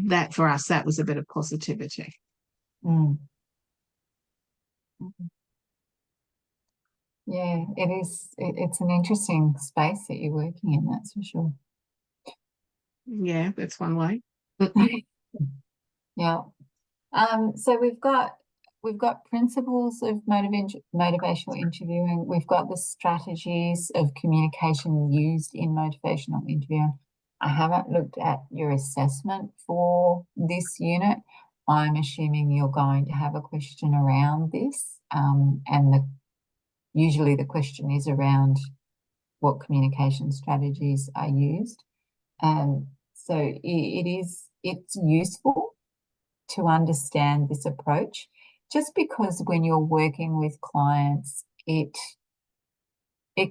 that, for us, that was a bit of positivity.
Yeah, it is. It's an interesting space that you're working in, that's for sure.
Yeah, that's one way.
Yeah. So we've got principles of motivational interviewing. We've got the strategies of communication used in motivational interviewing. I haven't looked at your assessment for this unit. I'm assuming you're going to have a question around this, and usually the question is around what communication strategies are used. So it's useful to understand this approach, just because when you're working with clients, it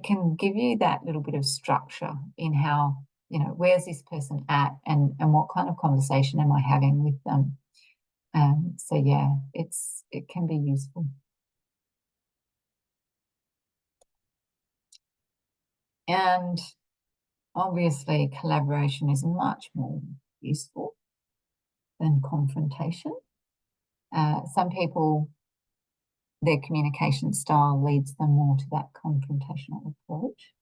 can give you that little bit of structure in how, where's this person at, and what kind of conversation am I having with them. So yeah, it can be useful. And obviously collaboration is much more useful than confrontation. Some people, their communication style leads them more to that confrontational approach.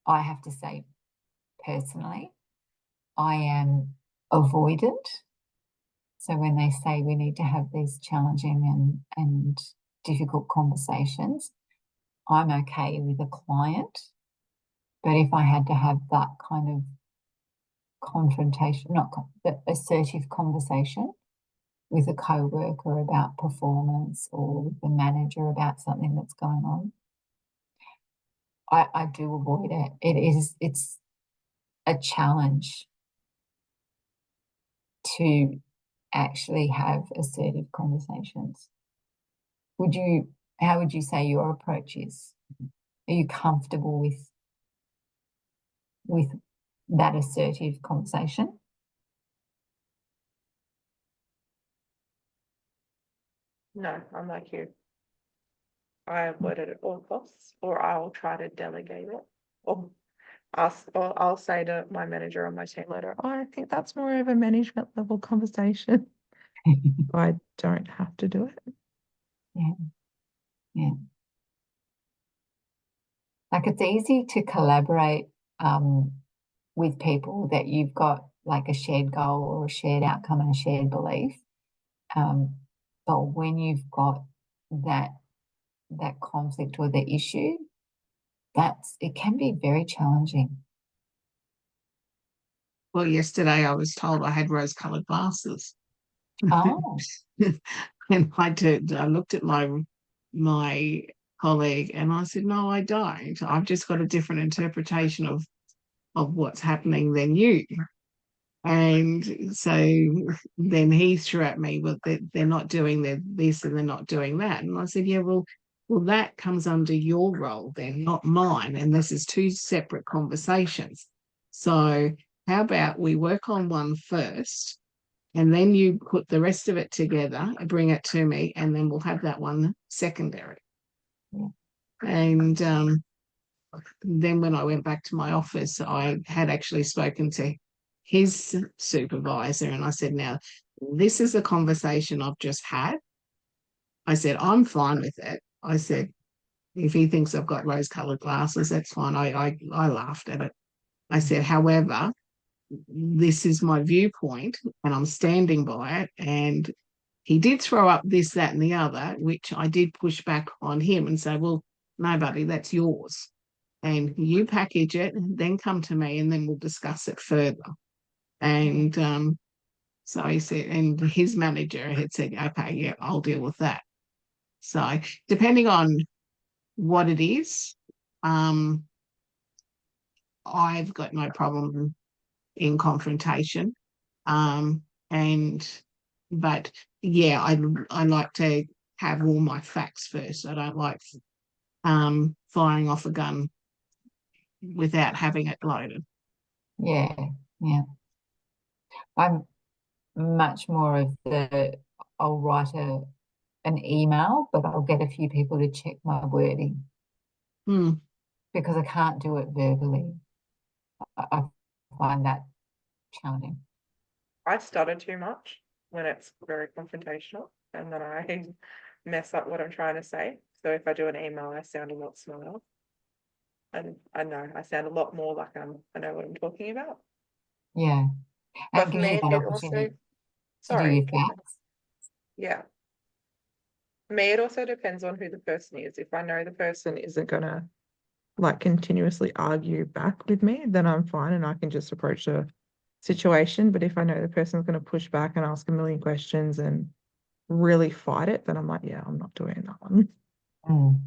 I have to say, personally, I am avoidant. So when they say we need to have these challenging and difficult conversations, I'm okay with a client. But if I had to have that kind of confrontation, the assertive conversation with a co-worker about performance, or with the manager about something that's going on, I do avoid it. It's a challenge to actually have assertive conversations. How would you say your approach is? Are you comfortable with that assertive conversation?
No, I'm like you. I avoid it at all costs, or I'll try to delegate it, or I'll say to my manager or my team leader, oh, I think that's more of a management level conversation. I don't have to do it.
Yeah. Like, it's easy to collaborate with people that you've got like a shared goal or a shared outcome and a shared belief. But when you've got that conflict or the issue, it can be very challenging.
Well, yesterday I was told I had rose-coloured glasses.
Oh.
And I looked at my colleague and I said, no, I don't. I've just got a different interpretation of what's happening than you. And so then he threw at me, well, they're not doing this and they're not doing that. And I said, yeah, well, that comes under your role then, not mine. And this is two separate conversations. So how about we work on one first, and then you put the rest of it together and bring it to me, and then we'll have that one secondary.
Yeah.
And then when I went back to my office, I had actually spoken to his supervisor, and I said, now, this is a conversation I've just had. I said, I'm fine with it. I said, if he thinks I've got rose-coloured glasses, that's fine. I laughed at it. I said, however, this is my viewpoint and I'm standing by it. And he did throw up this, that, and the other, which I did push back on him and say, well, no, buddy, that's yours. And you package it, and then come to me, and then we'll discuss it further. And so he said, and his manager had said, okay, yeah, I'll deal with that. So depending on what it is, I've got no problem in confrontation. But yeah, I like to have all my facts first. I don't like firing off a gun without having it loaded.
Yeah. I'm much more of I'll write an email, but I'll get a few people to check my wording because I can't do it verbally. I find that challenging.
I stutter too much when it's very confrontational, and then I mess up what I'm trying to say. So if I do an email, I sound a lot smaller. And I know I sound a lot more like I know what I'm talking about.
Yeah.
But
And
for
gives
me,
you that
it also,
opportunity to do
sorry,
your facts.
yeah. For me, it also depends on who the person is. If I know the person isn't gonna like continuously argue back with me, then I'm fine and I can just approach the situation. But if I know the person's gonna push back and ask a million questions and really fight it, then I'm like, yeah, I'm not doing that one.
Mm.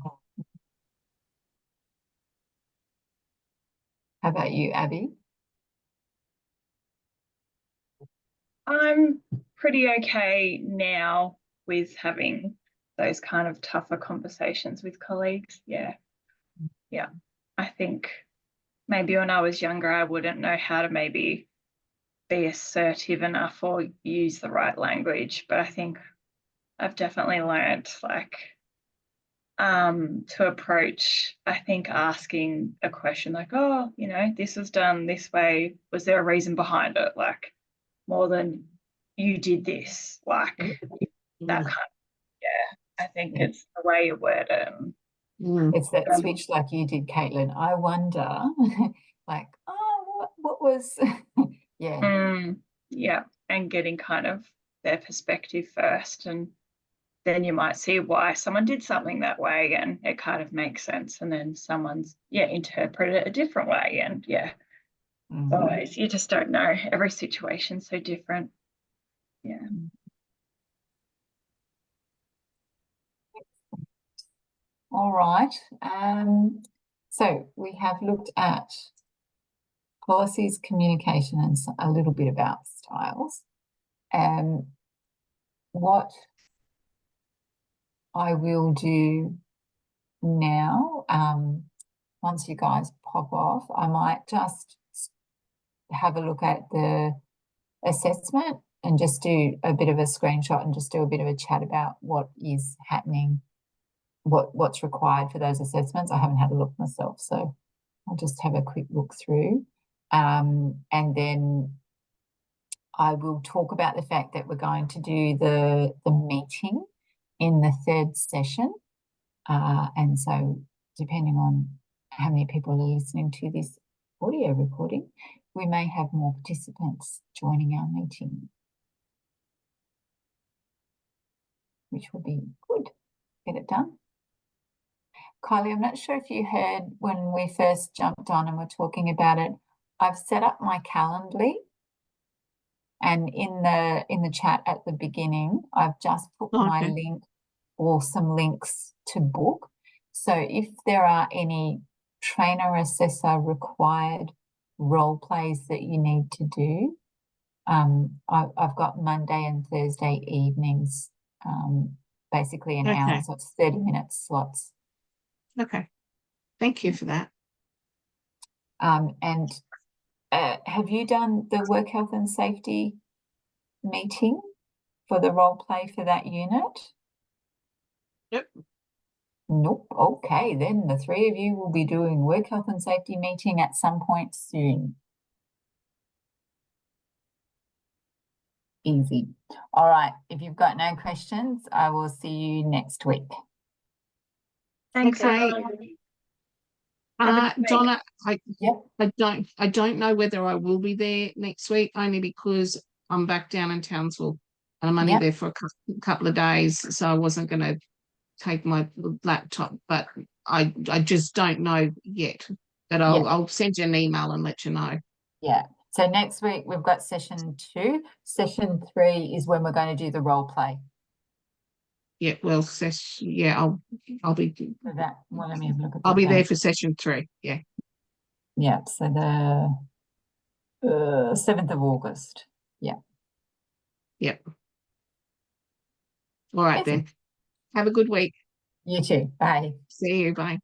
How about you, Abby?
I'm pretty okay now with having those kind of tougher conversations with colleagues. Yeah. Yeah. I think maybe when I was younger, I wouldn't know how to maybe be assertive enough or use the right language. But I think I've definitely learned like to approach, I think asking a question like, oh, you know, this was done this way. Was there a reason behind it? Like more than you did this, like that kind of, yeah. I think it's the way you word it.
It's that switch like you did, Caitlin. I wonder, like, oh, what was, yeah.
Yeah, and getting kind of their perspective first, and then you might see why someone did something that way and it kind of makes sense, and then someone's interpret it a different way, and always you just don't know. Every situation's so different. Yeah.
All right. So we have looked at policies, communication, and a little bit about styles. What I will do now, once you guys pop off, I might just have a look at the assessment and just do a bit of a screenshot and just do a bit of a chat about what is happening, what's required for those assessments. I haven't had a look myself, so I'll just have a quick look through. And then I will talk about the fact that we're going to do the meeting in the third session. And so depending on how many people are listening to this audio recording, we may have more participants joining our meeting, which will be good. Get it done. Kylie, I'm not sure if you heard when we first jumped on and were talking about it. I've set up my Calendly, and in the chat at the beginning, I've just put my link or some links to book. So if there are any trainer assessor required role plays that you need to do, I've got Monday and Thursday evenings, basically an hour, so it's 30-minute slots.
Okay, thank you for that.
And have you done the work health and safety meeting for the role play for that unit?
Yep.
Nope. Okay, then the three of you will be doing work health and safety meeting at some point soon. Easy. All right. If you've got no questions, I will see you next week.
Thanks.
Okay. Donna, I don't know whether I will be there next week, only because I'm back down in Townsville and I'm only there for a couple of days, so I wasn't going to take my laptop, but I just don't know yet. But I'll send you an email and let you know.
Yeah. So next week we've got session 2. Session 3 is when we're going to do the role play.
Yeah, well, I'll be
for that. Well, let me have a look at
I'll be there
date.
for session 3. Yeah.
Yeah. So the 7th of August. Yeah.
Yep. All right then. Have a good week.
You too. Bye.
See you. Bye.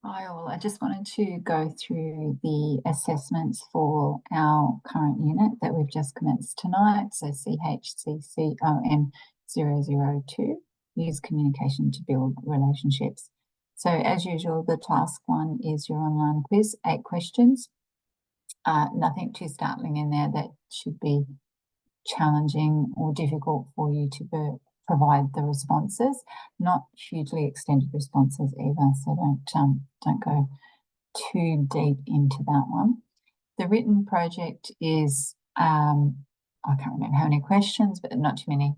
Hi all. I just wanted to go through the assessments for our current unit that we've just commenced tonight. So CHCCOM002, use communication to build relationships. So as usual, the task 1 is your online quiz, 8 questions. Nothing too startling in there that should be challenging or difficult for you provide the responses, not hugely extended responses either. So don't go too deep into that one. The written project is, I can't remember how many questions, but not too many,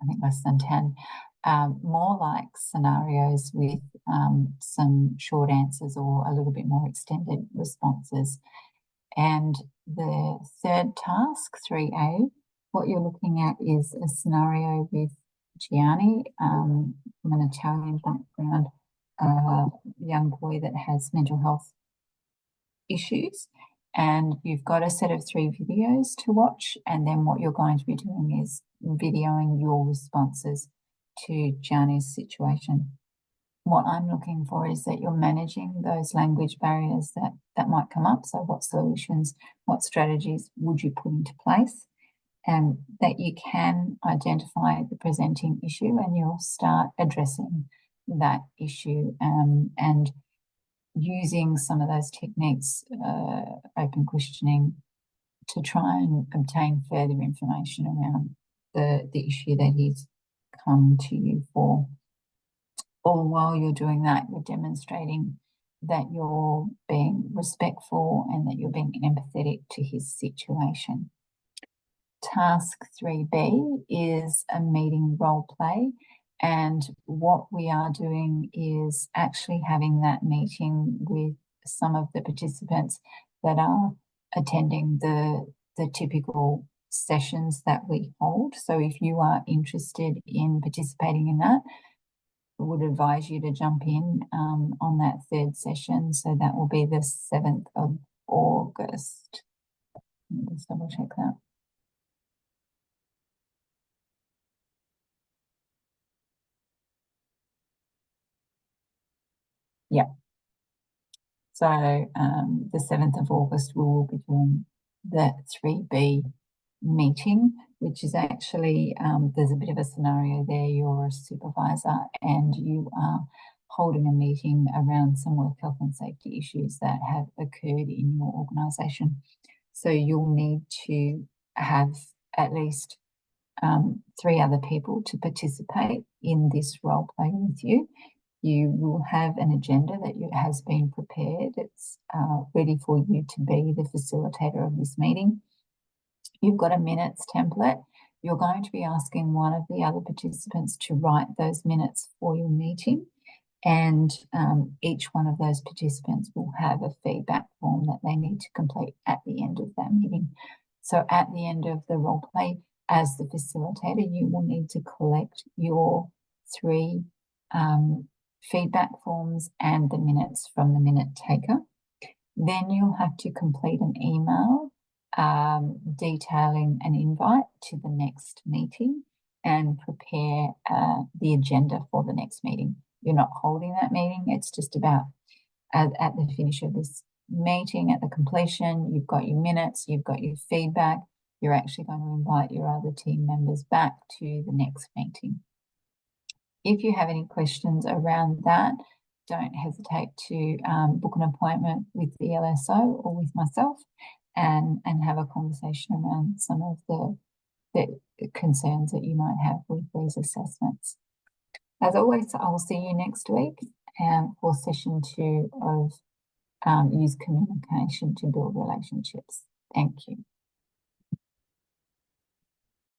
I think less than 10. More like scenarios with some short answers or a little bit more extended responses. And the third task, 3A, what you're looking at is a scenario with Gianni, from an Italian background, a young boy that has mental health issues. And you've got a set of 3 videos to watch. And then what you're going to be doing is videoing your responses to Gianni's situation. What I'm looking for is that you're managing those language barriers that might come up. So what solutions, what strategies would you put into place? And that you can identify the presenting issue and you'll start addressing that issue, and using some of those techniques, open questioning, to try and obtain further information around the issue that he's come to you for. Or while you're doing that, you're demonstrating that you're being respectful and that you're being empathetic to his situation. Task 3B is a meeting role play. And what we are doing is actually having that meeting with some of the participants that are attending the typical sessions that we hold. So if you are interested in participating in that, I would advise you to jump in on that third session. So that will be the 7th of August. Let me just double check that. Yeah. So the 7th of August, we will be doing the 3B meeting, which is actually, there's a bit of a scenario there. You're a supervisor and you are holding a meeting around some work health and safety issues that have occurred in your organisation. So you'll need to have at least 3 other people to participate in this role play with you. You will have an agenda that has been prepared. It's ready for you to be the facilitator of this meeting. You've got a minutes template. You're going to be asking one of the other participants to write those minutes for your meeting. And each one of those participants will have a feedback form that they need to complete at the end of that meeting. So at the end of the role play, as the facilitator, you will need to collect your 3 feedback forms and the minutes from the minute taker. Then you'll have to complete an email detailing an invite to the next meeting and prepare the agenda for the next meeting. You're not holding that meeting. It's just about at the finish of this meeting, at the completion, you've got your minutes, you've got your feedback. You're actually going to invite your other team members back to the next meeting. If you have any questions around that, don't hesitate to book an appointment with the LSO or with myself and have a conversation around some of the concerns that you might have with these assessments. As always, I'll see you next week for session 2 of use communication to build relationships. Thank you.